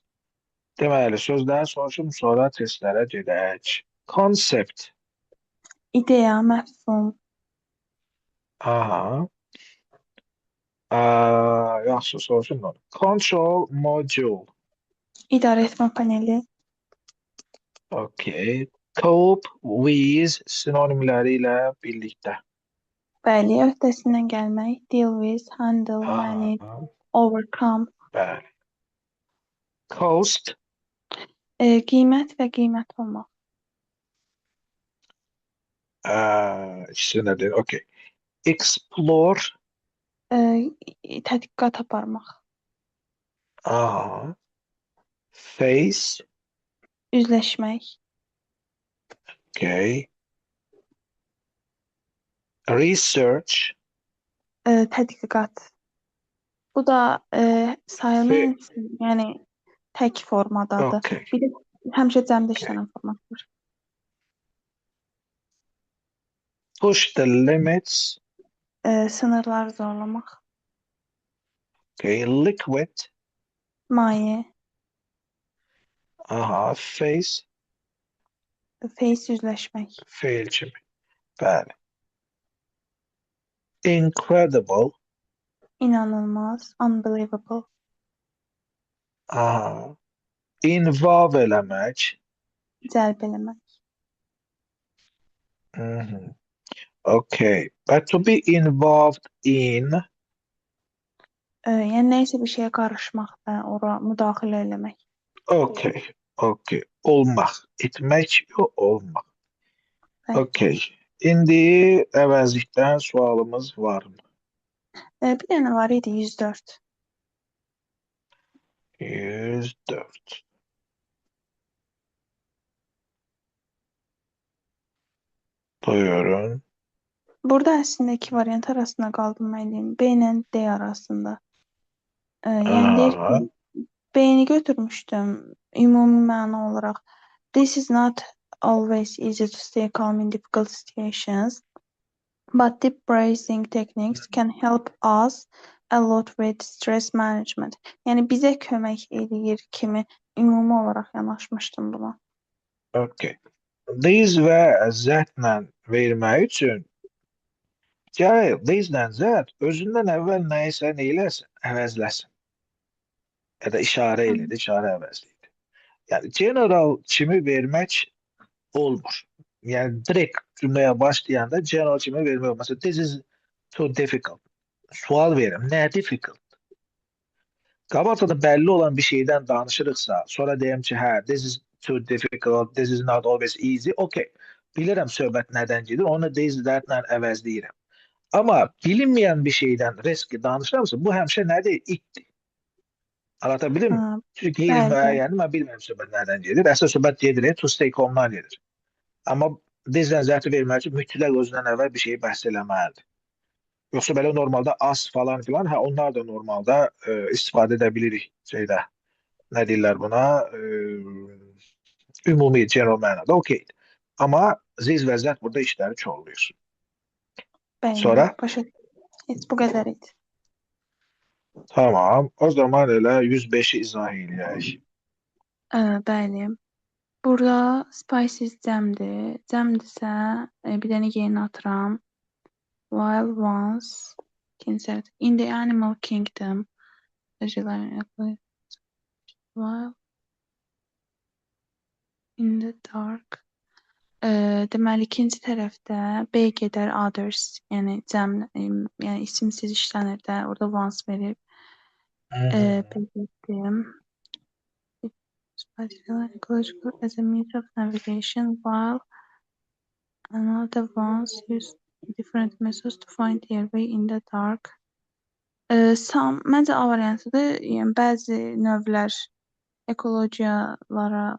Deməli, sözləri soruşum, sonra testlərə gedək. Concept. İdeya, məfhum, Aha. Yaxşı soruşum onu. Control module. idarə etmə paneli, Okay. Cope with sinonimləri ilə birlikdə. bəli, öhdəsindən gəlmək, deal with, handle, manage, Aha. overcome, Bəli. Cost. qiymət və qiymət olmaq, İkisi nədir? Okay. Explore. tədqiqat aparmaq, Aha. Face. üzləşmək, Okay. Research. tədqiqat. Bu da sayılma Fe- hissəsi, yəni tək formadadır. Okay. Bir də həmişə cəmdə işlənən formatdır. Push the limits. Sınırları zorlamaq, Okay. Liquid. maye, Aha. Face. face üzləşmək, Fail kimi. Bəli. Incredible. inanılmaz, unbelievable, Aha. Involve eləmək. cəlb eləmək. Mhm. Okay. But to be involved in. Yəni nəysə bir şeyə qarışmaq və ora müdaxilə eləmək. Okay. Okay. Olmaq. Etmək yox, olmaq. Bəli. Okay. İndi əvəzlikdən sualımız varmı? Bir dənə var idi 104. 104. Buyurun. Burada əslində iki variant arasında qaldım müəllim. B ilə D arasında. Yəni deyir Aha. ki, B-ni götürmüşdüm ümumi məna olaraq. This is not always easy to stay calm in difficult situations. But deep breathing techniques can help us a lot with stress management. Yəni bizə kömək eləyir kimi ümumi olaraq yanaşmışdım buna. Okay. These və zətlə vermək üçün gərək these-lə zət özündən əvvəl nəyisə neyləsin, əvəzləsin. Ya da işarə elədi, işarə əvəzləyir. Yəni general kimi vermək olmur. Yəni direkt cümləyə başlayanda general kimi vermək olmaz. Mesela, this is too difficult. Sual verim. Nə difficult? Qabaqda da bəlli olan bir şeydən danışırıqsa, sonra deyim ki, hə, this is too difficult, this is not always easy. Okay. Bilirəm söhbət nədən gedir, onu this that-lə əvəzləyirəm. Amma bilinməyən bir şeydən riski danışıramsa, bu həmişə nədir? İtdir. Anlatabildim mi? Ha, Çünki bəli. qeyri-müəyyən, mən bilmirəm söhbət nədən gedir. Əsas söhbət gedir, to stay calm-dan gedir. Amma this-lə zəti vermək üçün mütləq özündən əvvəl bir şeyi bəhs eləməlidir. Yoxsa belə normalda as falan filan, hə onlar da normalda istifadə edə bilirik şeydə. Nə deyirlər buna? Ümumi general mənada okey. Amma ziz və zət burada işləri çoğalıyor. Bəli. Sonra? Başa heç bu qədər idi. Tamam. O zaman elə 105-i izah eləyək. Bəli. Burada spices cəmdir. Cəmdirsə bir dənə yeni atıram. While once in the animal kingdom while in the dark deməli ikinci tərəfdə B gedər others, yəni cəm, yəni isimsiz işlənir də, orada once verib B getdim. Ecological as a means of navigation while another ones use different methods to find their way in the dark. Məncə A variantıdır. Yəni bəzi növlər ekologiyalara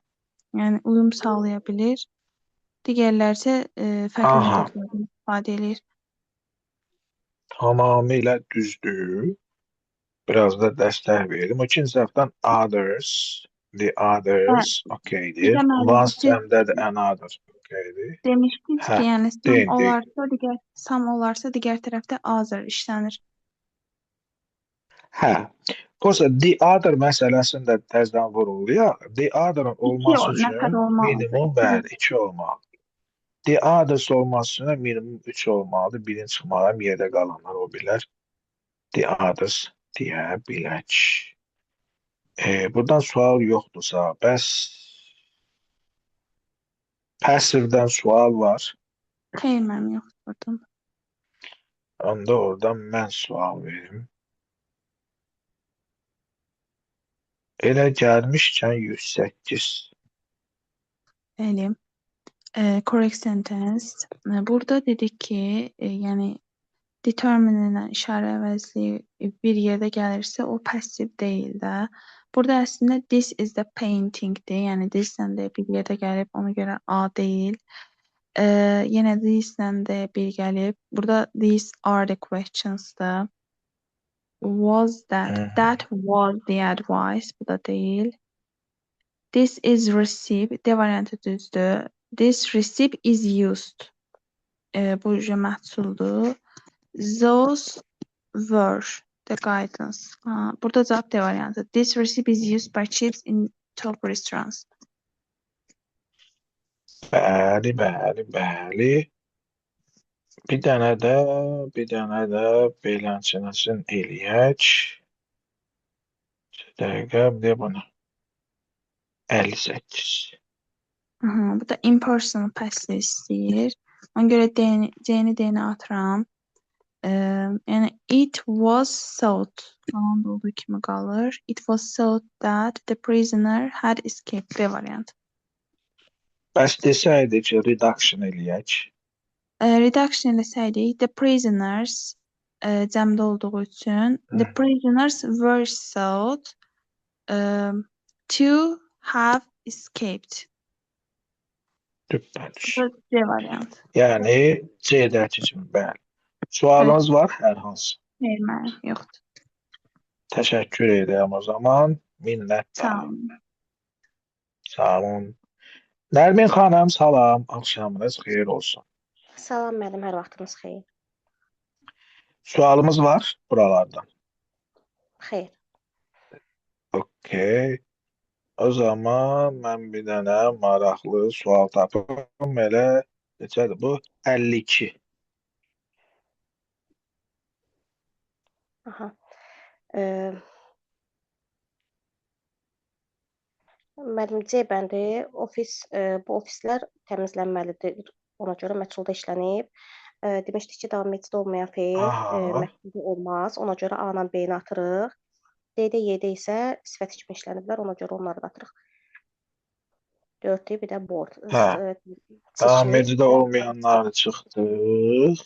yəni uyum sağlaya bilir. Digərləri isə fərqli Aha. metodlardan istifadə edir. Tamamilə düzdür. Biraz da dəstək verelim. O ikinci səhvdən others, the others, okeydir. deməli, Once siz- cəmdədir, another, okeydir. Demişdiniz Hə, ki, yəni deyin. sam olarsa digər tərəfdə other işlənir. Hə. Olsa the other məsələsində təzdən vurulur. The other'ın olması nə qədər üçün olmalıdır? minimum bəli 2 olmalı. The others olması üçün minimum 3 olmalıdır. Birin çıxmalı, yerdə qalanlar o bilər. The others deyə bilək. Buradan sual yoxdursa, bəs passive'dən sual var. Xeyr, mənim yoxdur buradan. Onda oradan mən sual verim. Elə gəlmişkən 108. Bəli. Correct sentence. Burada dedik ki, yəni determinant işarə əvəzliyi bir yerdə gəlirsə, o passiv deyil də. Burada əslində this is the painting-dir. Yəni this-lə də bir yerdə gəlib, ona görə A deyil. Yenə this-lə də bir gəlib. Burada these are the questions-da. Was that? That was the advice. Bu da deyil. This is receipt. D variantı düzdür. This receipt is used. Bu məhsuldur. Those were the guidance. Burada cavab D variantı. This recipe is used by chefs in top restaurants. Bəli, bəli, bəli. Bir dənə də beləncənəsin eləyək. Dəqiqə, bir də bunu. 58. Bu da impersonal passive istəyir. Ona görə C-ni D-ni atıram. Yəni it was thought falan da olduğu kimi qalır. It was thought that the prisoner had escaped. B variantı. Bəs desəydi ki, reduction eləyək. Reduction eləsəydik, the prisoners cəmdə olduğu üçün the prisoners were thought to have escaped. Süper. Bu C variantı. Yəni C-dəki kimi, bəli. Sualınız var hər hansı? Xeyr, mənim yoxdur. Təşəkkür edirəm o zaman. Minnətdarım. Sağ olun. Sağ olun. Nərmin xanım, salam. Axşamınız xeyir olsun. Salam müəllim, hər vaxtınız xeyir. Sualımız var buralardan. Xeyr. Okey. O zaman mən bir dənə maraqlı sual tapım. Elə neçədir bu? 52. Aha. Eee, Müəllim C bəndi bu ofislər təmizlənməlidir. Ona görə məchulda işlənib. Demişdik ki, davam edici olmayan feil Aha. məchulda olmaz. Ona görə A-la B-ni atırıq. D-də, Y-də isə sifət kimi işləniblər. Ona görə onları da atırıq. 4-dür, bir də board. Hə. Davam Çişi, edicidə olmayanları çıxdıq.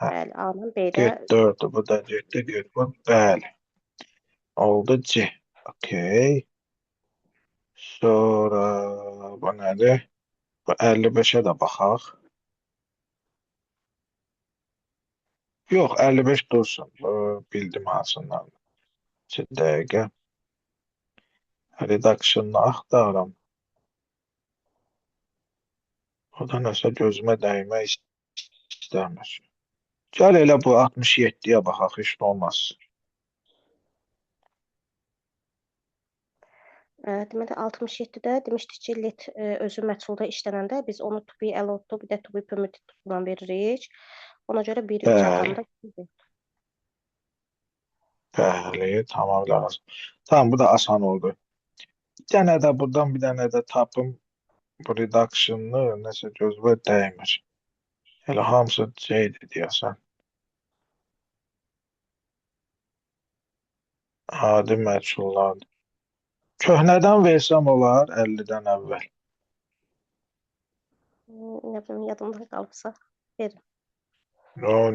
Hə. bəli, A-la B-də Get 4, bu da 4, get bu. Bəli. Oldu C. Okey. Sonra bu nədir? Bu 55'e də baxaq. Yox, 55 dursun. Bildim hansından. 2 dəqiqə. Redaction'ı axtarım. O da nəsə gözümə dəymək istəmir. Gəl elə bu 67'yə baxaq, heç nə olmaz. Deməli 67-də demişdik ki, let özü məchulda işlənəndə biz onu to be allowed to, bir də to be permitted to veririk. Ona görə 1-3 Bəli. atanda Bəli, tamam lazım. Tamam, bu da asan oldu. Bir dənə də buradan bir dənə də tapım. Bu redaction'ı nəsə gözümə dəymir. Elə hamısı şeydir deyəsən. Adi məchullardır. Köhnədən versəm olar 50'dən əvvəl. nə bilim yadımda qalıbsa verin.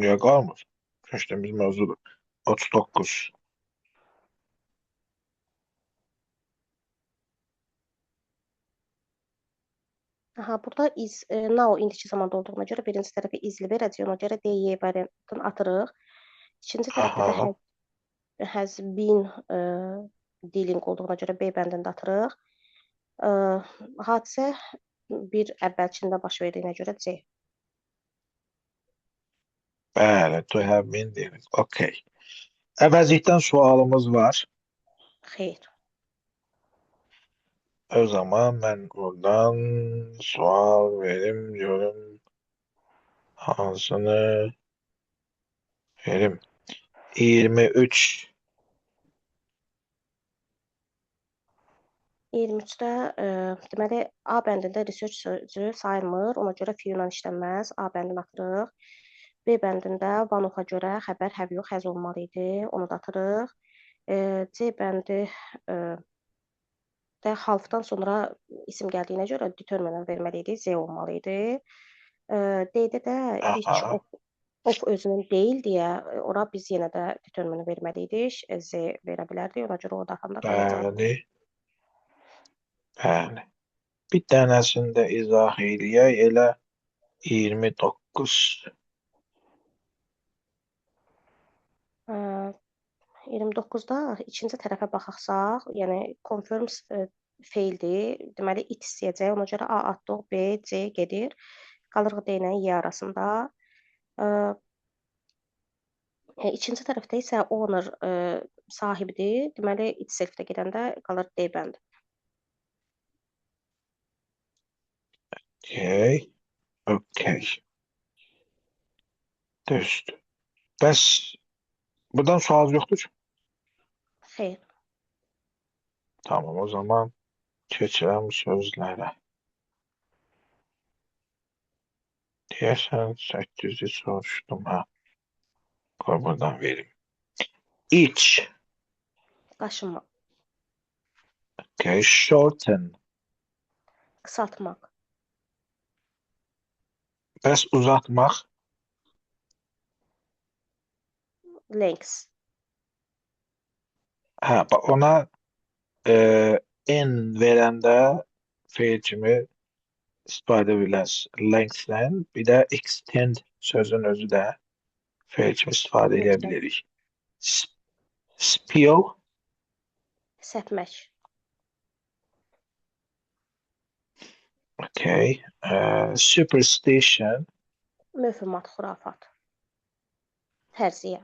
Niyə qalmır? Keçdiyimiz mövzudur. 39. Aha, burada now indiki zamanda olduğuna görə birinci tərəfə izli verəcək. Ona görə D, Y variantını atırıq. İkinci tərəfdə də Aha. has been dealing olduğuna görə B bəndində atırıq. Hadisə bir əvvəlkində baş verdiyinə görə C. Bəli, to have been dedik. Okey. Əvəzlikdən sualımız var. Xeyr. O zaman ben buradan sual verim diyorum. Hansını verim? 23. 23-də deməli A bəndində research sözü sayılmır. Ona görə few-la işlənməz. A bəndini atırıq. B bəndində one of-a görə xəbər have yox, has olmalı idi. Onu da atırıq. C bəndi də halfdan sonra isim gəldiyinə görə determinant verməli idi. Z olmalı idi. D-də də which Aha. of özünün deyil deyə ora biz yenə də determinant verməli idik. Z verə bilərdik. Ona görə o da atanda qalacaq. Bəli. Bəli. Bir dənəsini də izah eləyək. Elə 29. 29-da ikinci tərəfə baxsaq, yəni confirms faildir. Deməli it istəyəcək. Ona görə A atdıq, B, C gedir. Qalırıq D ilə Y arasında. İkinci tərəfdə isə owner sahibdir. Deməli itself-də gedəndə qalır D bəndi. Okey. Okey. Düzdür. Bəs buradan sual yoxdur ki? Xeyr. Tamam, o zaman keçirəm sözlərə. Deyəsən 800'ü soruşdum ha. Qoy buradan verim. İç. Qaşınmaq, Okay, shorten. qısaltmaq, Bəs uzatmaq. lengths, Hə, ona n verəndə feil kimi istifadə ediləs lengthdən, bir də extend sözün özü də feil kimi istifadə edə bilirik. Spill. səpmək, Okay. Superstition. Mövhumat, xurafat. Fərziyyə.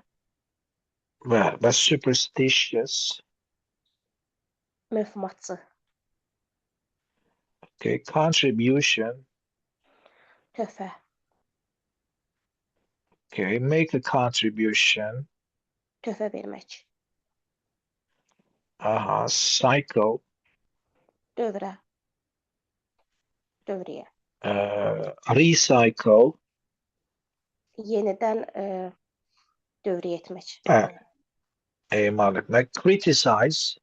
Və superstitious. Mövhumatçı. Okay. Contribution. Töhfə. Okay. Make a contribution. Töhfə vermək. Cycle. Dövrə. Dövriyyə. Recycle. Yenidən dövriyyə etmək. Bəli. Emal etmək. Criticize.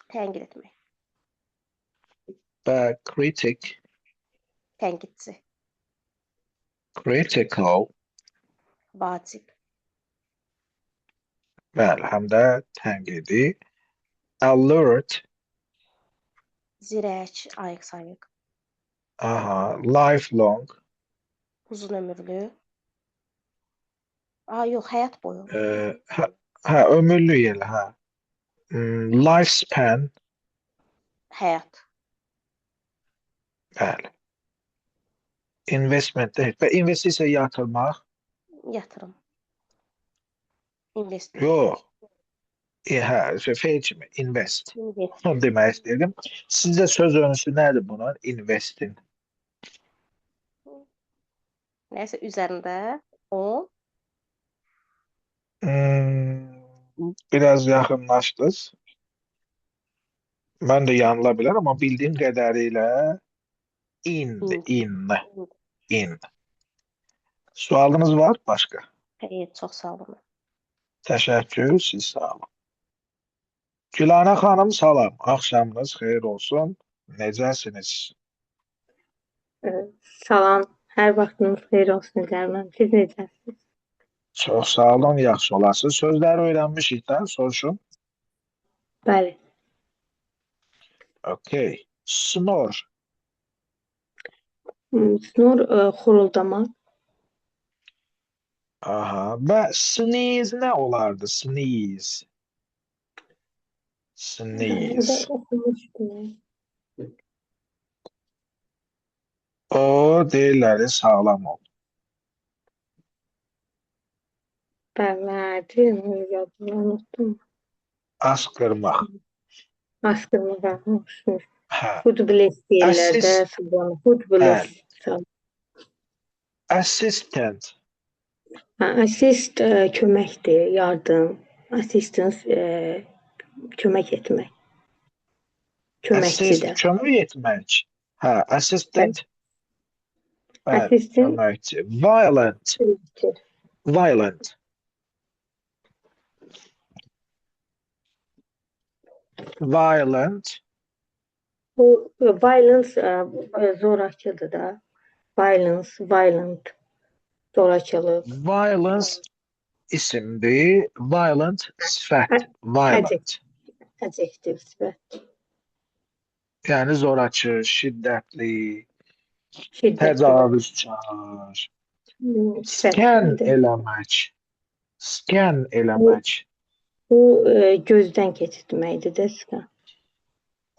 Tənqid etmək. Və critic. Tənqidçi. Critical. Vacib. Bəli, həm də tənqidi. Alert. Zirək, ayıq-sayıq. Lifelong. Uzun ömürlü. Yox, həyat boyu. Ömürlü elə, Lifespan. Həyat. Bəli. Investment və investisiya yatırmaq. Yatırım. Invest. Yox. Fecmi, invest. Invest. Onu demək istəyirdim. Sizcə söz önüsü nədir bunun? Investin. Nəysə üzərində o Biraz yaxınlaşdınız. Mən də yanıla bilər, amma bildiyim qədərilə in. Sualınız var başqa? Çox sağ olun. Təşəkkür, siz sağ olun. Gülanə xanım, salam. Axşamınız xeyir olsun. Necəsiniz? Salam, hər vaxtınız xeyir olsun Cərman. Siz necəsiniz? Çox sağ olun, yaxşı olasınız. Sözləri öyrənmişik də, soruşun. Bəli. Okay. Snore. Snor xuruldamaq. Və sneeze nə olardı? Sneeze. O deyirləri sağlam ol. Bəli, yadımdan unuttum. Askırmaq. Askırmaq. Food bliss deyirlər də, food bliss. Assistant. Assist köməkdir, yardım. Assistance kömək etmək. Köməkçidir. Kömək etmək. Assistant. Assistant. Köməkçi. Violent. Violent. Violent. Bu violence zorakıdır da. Violent. Zorakılıq. Violence isimdir. Violent sifət. Violent. Adjektiv sifət. Yəni zorakı, şiddətli, təcavüzkar. Scan eləmək. Scan eləmək. Bu gözdən keçirtməkdir də scan.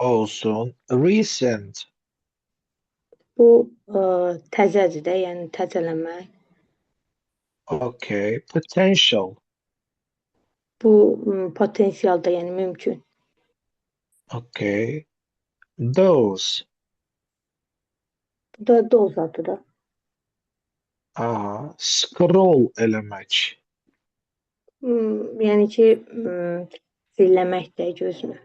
Olsun. Recent. Bu təzədir də, yəni təzələmək. Okay. Potential. Bu potensial da, yəni mümkün. Okay. Dose. Bu da doz adı da. Scroll eləmək. Yəni ki, zilləmək də gözünü.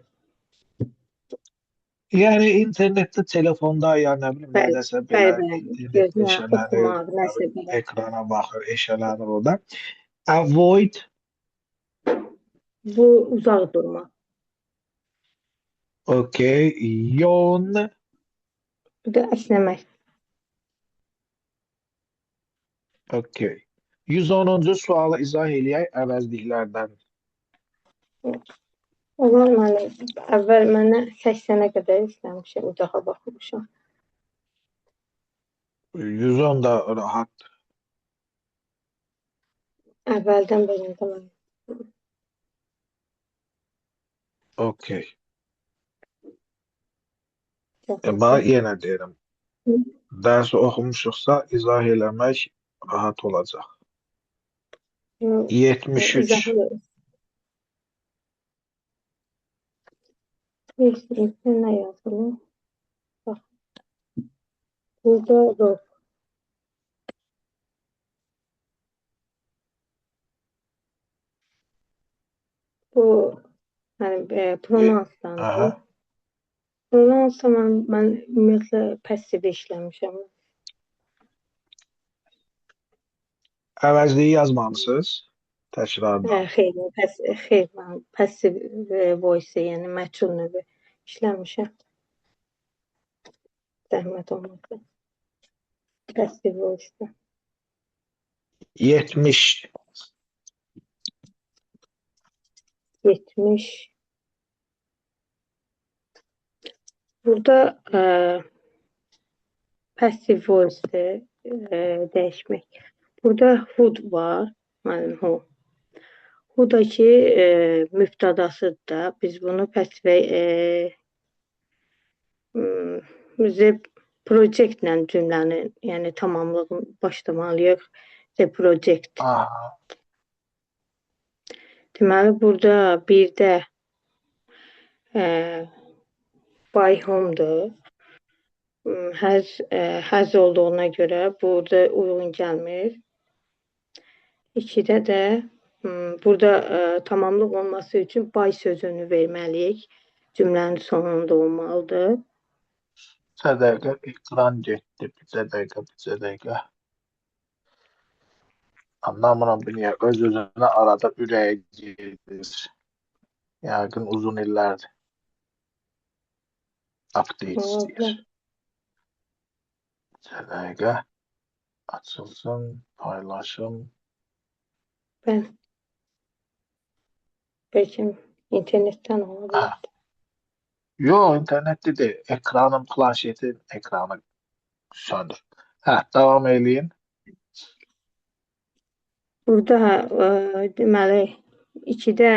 Yəni internetdə, telefonda, ya nə bilim, nədəsə belə gözünə oxumaq, nəsə belə. Ekrana baxır, eşələnir o da. Avoid. Bu uzaq durmaq. Okay. Yawn. Bu da əsnəmək. Okay. 110-cu sualı izah eləyək əvəzliklərdən. Onlar əvvəl mənə 80-ə qədər istəmişəm, uzağa baxmışam. 110 da rahat. Əvvəldən belində mən. Okay. Yenə deyirəm. Dərsi oxumuşuqsa izah eləmək rahat olacaq. Yox, 73. izahı Kesinlikle ne yazılı? Bak, burada yok. Bu hani pronansdandır. Aha. Pronansa mən ümumiyyətlə passiv işləmişəm. Əvəzliyi yazmalısınız. Təkrardan. Xeyr, mən passiv voice, yəni məchul növü işləmişəm. Zəhmət olmaqla. Passiv voice. 70. 70. Burada passive voice dəyişmək. Burada who var. Mənim who. Who-dakı mübtədasıdır da. Biz bunu passive the project-lə cümləni, yəni tamamlığını başlamalıyıq. The project. Aha. Deməli, burada bir də by whom-dur. Has olduğuna görə burada uyğun gəlmir. İkidə də burada tamamlıq olması üçün by sözünü verməliyik. Cümlənin sonunda olmalıdır. Bizə dəqiqə ekran getdi. Bizə dəqiqə. Anlamıram bu niyə öz-özünə arada ürəyə gedir. Yəqin uzun illərdir. Update istəyir. Bizə dəqiqə açılsın, paylaşım. Bəlkə internetdən olabilir. Yox, internetdə deyil. Ekranın, planşetin ekranı söndür. Davam eləyin. Burada deməli, ikidə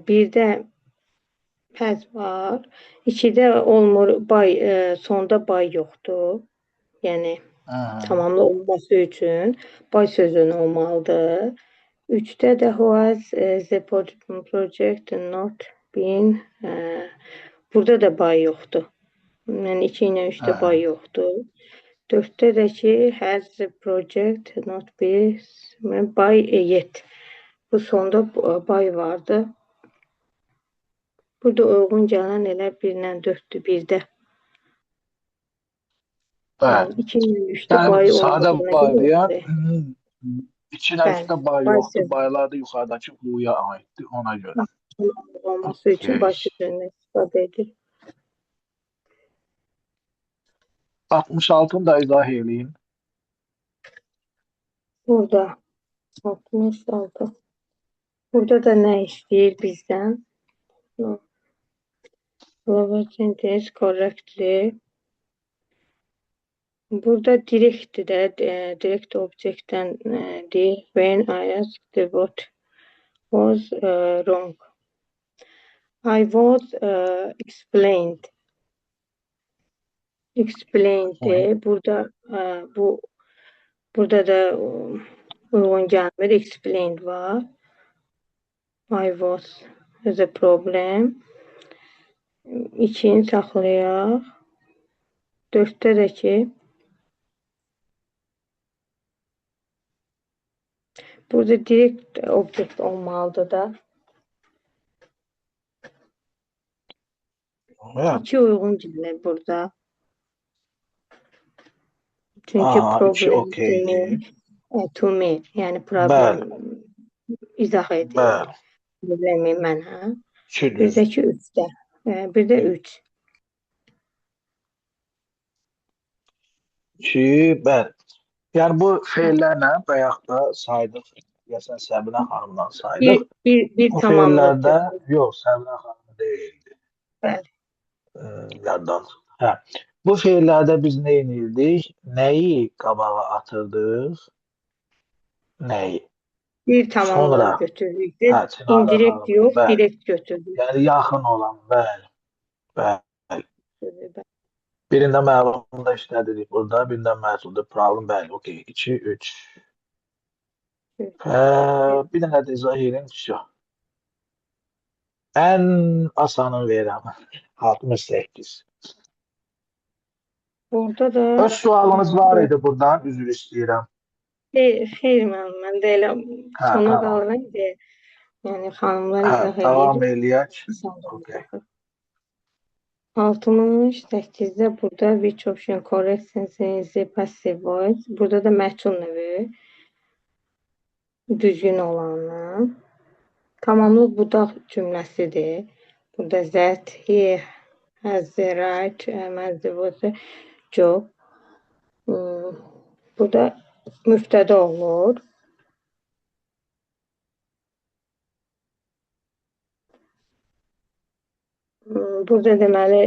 birdə has var. İkidə olmur, sonda by yoxdur. Yəni tamamlı olması üçün by sözünü olmalıdır. Üçdə də who has the project not been burada da by yoxdur. Yəni 2 ilə 3-də by yoxdur. 4-də də ki has the project not been by yet. Bu sonda by vardı. Burada uyğun gələn elə 1 ilə 4-dür, 1-də. Bəli. 2 ilə 3-də by sadə baylayan 2 ilə 3-də bay yoxdur. Baylar da yuxarıdakı who'ya aiddir ona görə. Olması üçün by sözündən istifadə edir. 66-nı da izah eləyin. Burada 66. Burada da nə istəyir bizdən? Global sentence correctly. Burada directdir də, direct objectdən deyil. When I asked what was wrong. I was explained. Explained. Burada da uyğun gəlmir. Explained var. I was the problem. 2-ni saxlayaq. 4-də də ki burada direct object olmalıdır da. 2 uyğun gəlir burada. Çünki problem to me. Yəni problem izah edir. Problemi mənə. Birdəki 3-də. Bir də 3. Bəli. Yəni bu feillərlə bayaq da saydıq. Deyəsən Səbinə xanımdan saydıq. Bir o tamamlıq. feillərdə yox, Səbinə xanım deyildi. Bəli. Yaddan. Bu feillərdə biz nə edirdik? Nəyi qabağa atırdıq? Nəyi? Bir tamamlıq götürdük. İndirekt yox, direkt götürdük. Yəni yaxın olan, bəli. Birində məlumda işlədirik burada, birində məhsulda problem bəli. Okey. 2, 3. Bir dənə də izah edin. Ən asanını verirəm. 68. Burada da Öz sualınız var idi buradan. Üzr istəyirəm. xeyr müəllim, mən də elə Hə, sona tamam. qalıram ki, yəni xanımlar Hə, izah davam edir. eləyək. Okay. Okey. 68-də burada which option correct since the passive voice. Burada da məhsul növü düzgün olanı. Tamamlıq budaq cümləsidir. Burada that he has the right has the job. Burada müftədə olur. Burada deməli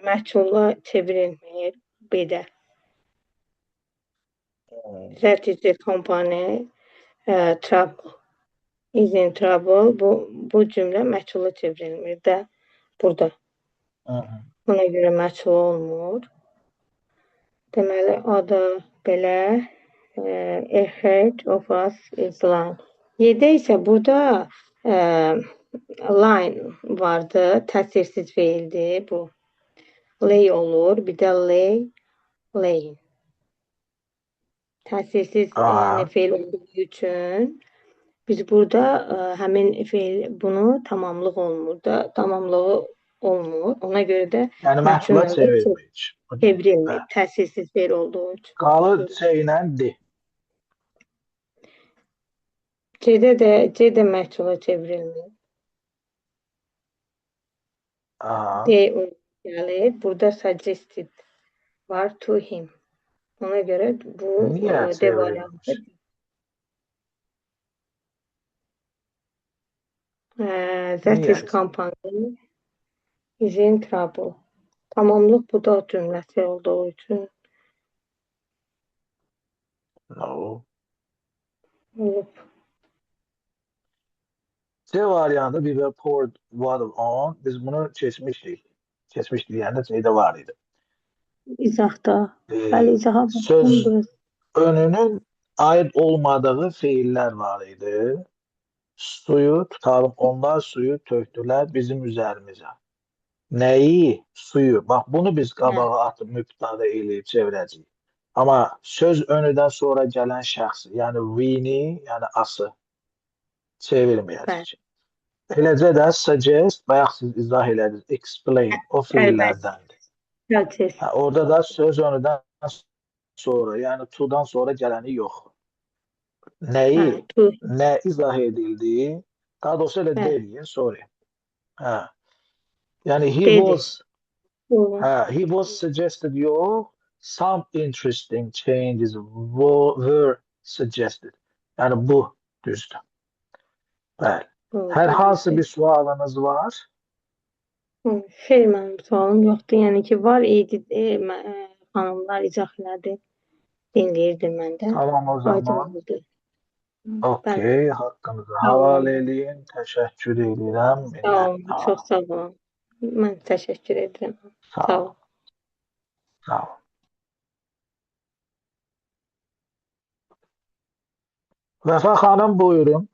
məhsulla çevrilmir B-də. That is the company trouble. Is in trouble. Bu cümlə məhsulla çevrilmir də burada. Ona görə məhsul olmur. Deməli adı belə ahead of us is line. 7 isə burada line vardı. Təsirsiz feildir bu. Lay olur. Bir də laying. Təsirsiz yəni feil olduğu üçün biz burada həmin feil bunu tamamlıq olmur da, tamamlığı olmur. Ona görə də Yəni məhsula çevrilmir. çevrilmir. Təsirsiz feil olduğu üçün. Qalır C ilə D. C də məhsula çevrilmir. D gəlir. Burada suggested var to him. Ona görə bu Niyə D variantı. çevrilmir? That Niyə? is company is in trouble. Tamamlıq budaq cümləsi olduğu üçün No. olub. C variantı we were poured water on. Biz bunu keçmişdik. Keçmişdik yəni C-də var idi. İzahda. Bəli, izaha Söz baxın. önünün aid olmadığı feillər var idi. Suyu tutalım, onlar suyu tökdülər bizim üzərimizə. Nəyi? Suyu. Bax, bunu biz qabağa atıb mübtəda eləyib çevirəcəyik. Amma söz önüdən sonra gələn şəxsi, yəni we-ni, yəni ası çevirməyəcək. Eləcə də suggest, bayaq siz izah elədiniz, explain, o feillərdəndir. Orada da söz önüdən sonra, yəni to-dan sonra gələni yox. Nəyi, nə izah edildiyi, daha doğrusu elə deyin, sorry. Yəni he was suggested yox, some interesting changes were suggested. Yəni bu düzdür. Bəli. Hər hansı bir sualınız var? Xeyr, mənim sualım yoxdur. Yəni ki, var idi, xanımlar izah elədi. Dinləyirdim mən də. Tamam o zaman. Okey, haqqınızı halal eləyin. Təşəkkür edirəm. Sağ olun, çox sağ olun. Mən təşəkkür edirəm. Sağ olun. Sağ olun. Vəfa xanım, buyurun.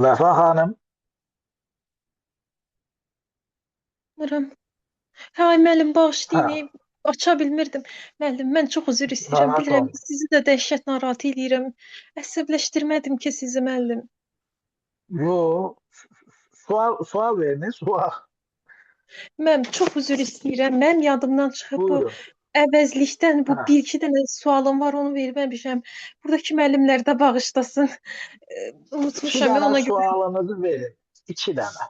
Vəfa xanım. Hə, müəllim, bağışlayın, aça bilmirdim. Müəllim, mən çox üzr istəyirəm. Bilirəm ki, sizi də dəhşət narahat edirəm. Əsəbləşdirmədim ki, sizi müəllim. Yox, sual verin, sual. Mən çox üzr istəyirəm. Mən yadımdan çıxıb bu əvəzlikdən bu bir-iki dənə sualım var, onu verməmişəm. Buradakı müəllimlər də bağışlasın. Unutmuşam ona görə. Sualınızı verin. 2 dənə.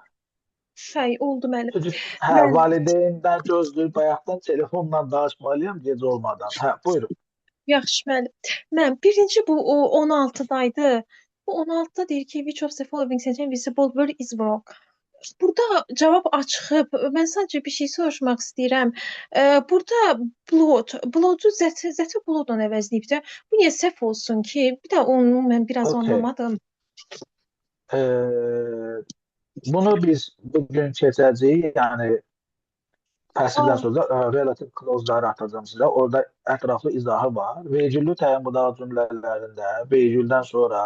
Şey, oldu müəllim. Valideynlər gözləyir, bayaqdan telefonla danışmalıyam gecə olmadan. Buyurun. Yaxşı müəllim. Mən birinci bu 16-daydı. Bu 16-da deyir ki, which of the following sentence visible word is wrong. Burada cavab açıq. Mən sadəcə bir şey soruşmaq istəyirəm. Burada blodu zəti blodla əvəzləyib də. Bu niyə səhv olsun ki? Bir də onu mən biraz Okey. anlamadım. Bunu biz bugün keçəcəyik. Yəni fəsildən Aa, sonra relative clause-ları atacağım sizə. Orada ətraflı izahı var. Vergüllü təyin budaq cümlələrində vergüldən sonra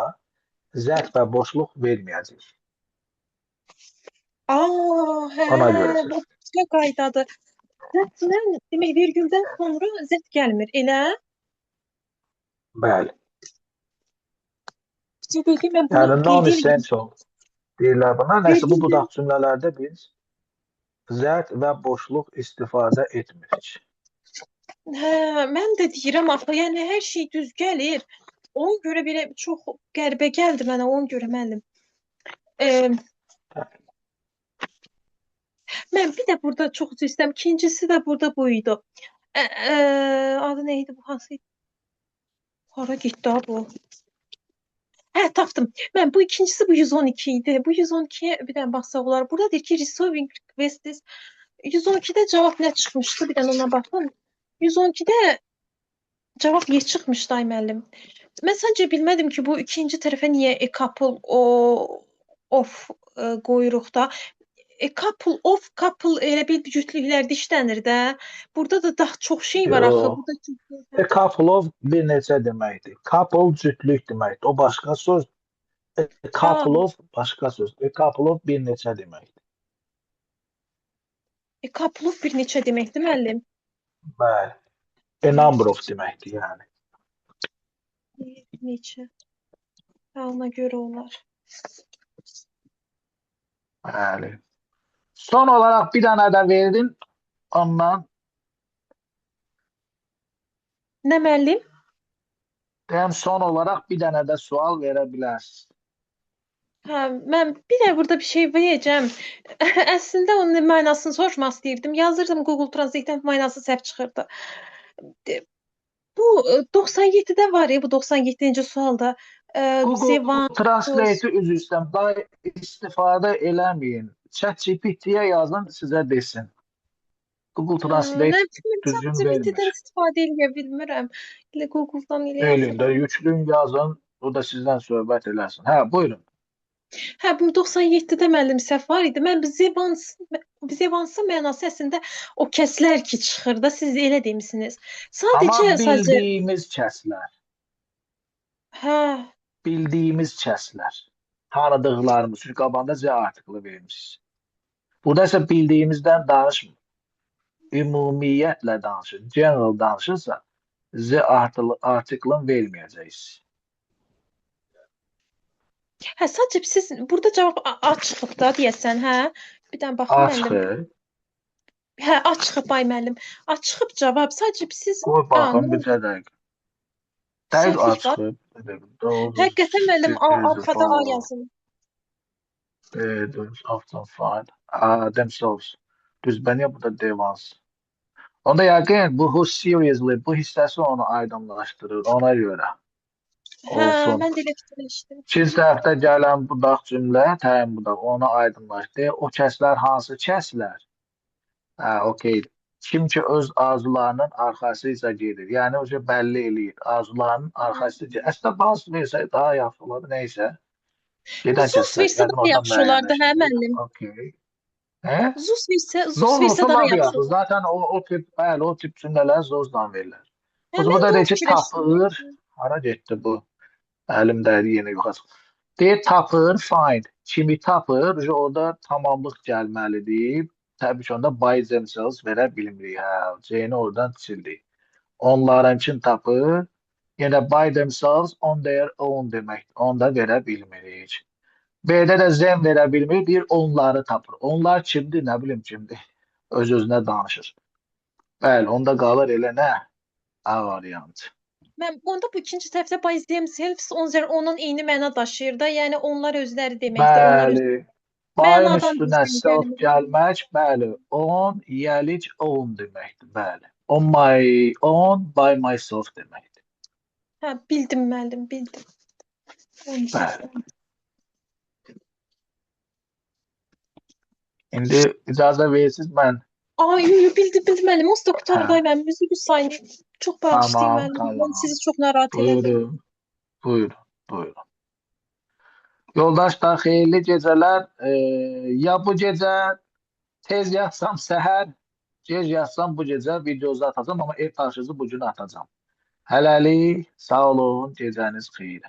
zət və boşluq verməyəcək. hə, Ona görə bu siz. başqa qaydadır. Zətlə, demək vergüldən sonra zət gəlmir, elə? Bəli. Çünki mən bunu Yəni qeyd edirəm. non-essential deyirlər buna. Nəsə bu Vergüldən budaq cümlələrdə biz zət və boşluq istifadə etmirik. hə, mən də deyirəm axı, yəni hər şey düz gəlir. Ona görə belə çox qəribə gəldi mənə, ona görə müəllim. Mən bir də burada çox üzr istəyirəm. İkincisi də burada bu idi. Adı nə idi bu hansı idi? Hara getdi ha bu? Hə, tapdım. Mən bu ikincisi bu 112 idi. Bu 112-yə bir dənə baxsaq olar. Burada deyir ki, resolving requests 112-də cavab nə çıxmışdı? Bir dənə ona baxın. 112-də cavab Y çıxmışdı ay müəllim. Mən sadəcə bilmədim ki, bu ikinci tərəfə niyə a couple of qoyuruq da. Couple of couple elə bil cütlüklərdə işlənir də. Burada da daha çox şey var axı. Yox. Burada A couple of bir neçə deməkdir. Couple cütlük deməkdir. O başqa söz. A couple of başqa söz. A couple of bir neçə deməkdir. couple of bir neçə deməkdir müəllim. Bəli. A number of deməkdir yəni. Bir neçə. Hə, ona görə olar. Bəli. Son olaraq bir dənə də verdin. Ondan Nə müəllim? deyəm son olaraq bir dənə də sual verə bilərsiniz. Hə, mən bir də burada bir şey verəcəm. Əslində onun mənasını soruşmaq istəyirdim. Yazırdım Google Translate-dən mənası səhv çıxırdı. Bu 97-də var ya, bu 97-ci sualda. Google Translate üzr istəyirəm. Daha istifadə eləməyin. ChatGPT-yə yazın, sizə desin. Google Translate düzgün ChatGPT-dən vermir. istifadə edə bilmirəm. Elə Google-dan elə Elində yüklün yazın, o da sizdən söhbət eləsin. Hə, buyurun. Hə, bu 97-də müəllim səhv var idi. Mən Zevansın mənası əslində o kəslər ki çıxır da, siz elə demisiniz. Amma Sadəcə bildiyimiz kəslər. hə, Bildiyimiz kəslər. Tanıdıqlarımız. Çünki qabanda Z artiklı vermişsiniz. Burada isə bildiyimizdən danışmır. Ümumiyyətlə danışır. General danışırsa Z artiklın verməyəcəksiniz. hə, sadəcə siz burada cavab açıq da deyəsən, hə? Bir dənə baxın müəllim. Açıq. Hə, açıq ay müəllim. Açıq cavab. Sadəcə siz Qoy baxın bir dəqiqə. Dəqiq açıq. Həqiqətən müəllim arxada A yazın. Often find themselves. Düz ben ya burada devans. Onda yəqin bu who seriously bu hissəsi onu aydınlaşdırır ona görə. Hə, Olsun. mən də elə fikirləşdim. İkinci tərəfdə gələn budaq cümlə, təyin budaq onu aydınlaşdırır. O kəslər hansı kəslər? Hə, okey. Kim ki öz arzularının arxasıca gedir. Yəni o şey bəlli eləyir. Arzularının arxasıca gedir. Əslində bazı versək daha yaxşı olar, neysə. Gedən Zus versə daha yaxşı olardı, hə müəllim? Okey. Hə? Zus versə Zorlusu daha var yaxşı yaxşı. olardı. Zaten o tip, bəli, o tip cümlələr zorla verilir. Hə, O zaman mən da də deyir ki, fikirləşdim. tapır. Hara getdi bu? Əlimdədir yenə yuxarı. Deyir tapır, find. Kimi tapır, orada tamamlıq gəlməlidir. Təbii ki, onda by themselves verə bilmirik. Hə, C-ni oradan sildik. Onlarınkini tapır. Yenə by themselves on their own demək. Onu da verə bilmirik. B-də də zem verə bilmir, bir onları tapır. Onlar kimdir, nə bilim kimdir. Öz-özünə danışır. Bəli, onda qalır elə nə? A variantı. Mən onda bu ikinci tərəfdə by themselves onun eyni məna daşıyır da, yəni onlar özləri deməkdir. Bəli. Bayın Mənadan üstünə düzgün self gəlmir. gəlmək, bəli. On, yelic, own deməkdir, bəli. On my own, by myself deməkdir. Hə, bildim müəllim, bildim. Bəli. İndi icazə versiniz mən. Ay, yo, yo, bildim, müəllim. Onsuz da Hə, qurtardayım müəllim. Üzr istəyirəm. Çox bağışlayın tamam, müəllim. Mən tamam. sizi çox narahat elədim. Buyurun, buyurun, buyurun. Yoldaşlar, xeyirli gecələr. Ya bu gecə tez yatsam səhər, gec yatsam bu gecə videozu atacağım, amma ev taşısı bu gün atacağım. Hələlik, sağ olun, gecəniz xeyir.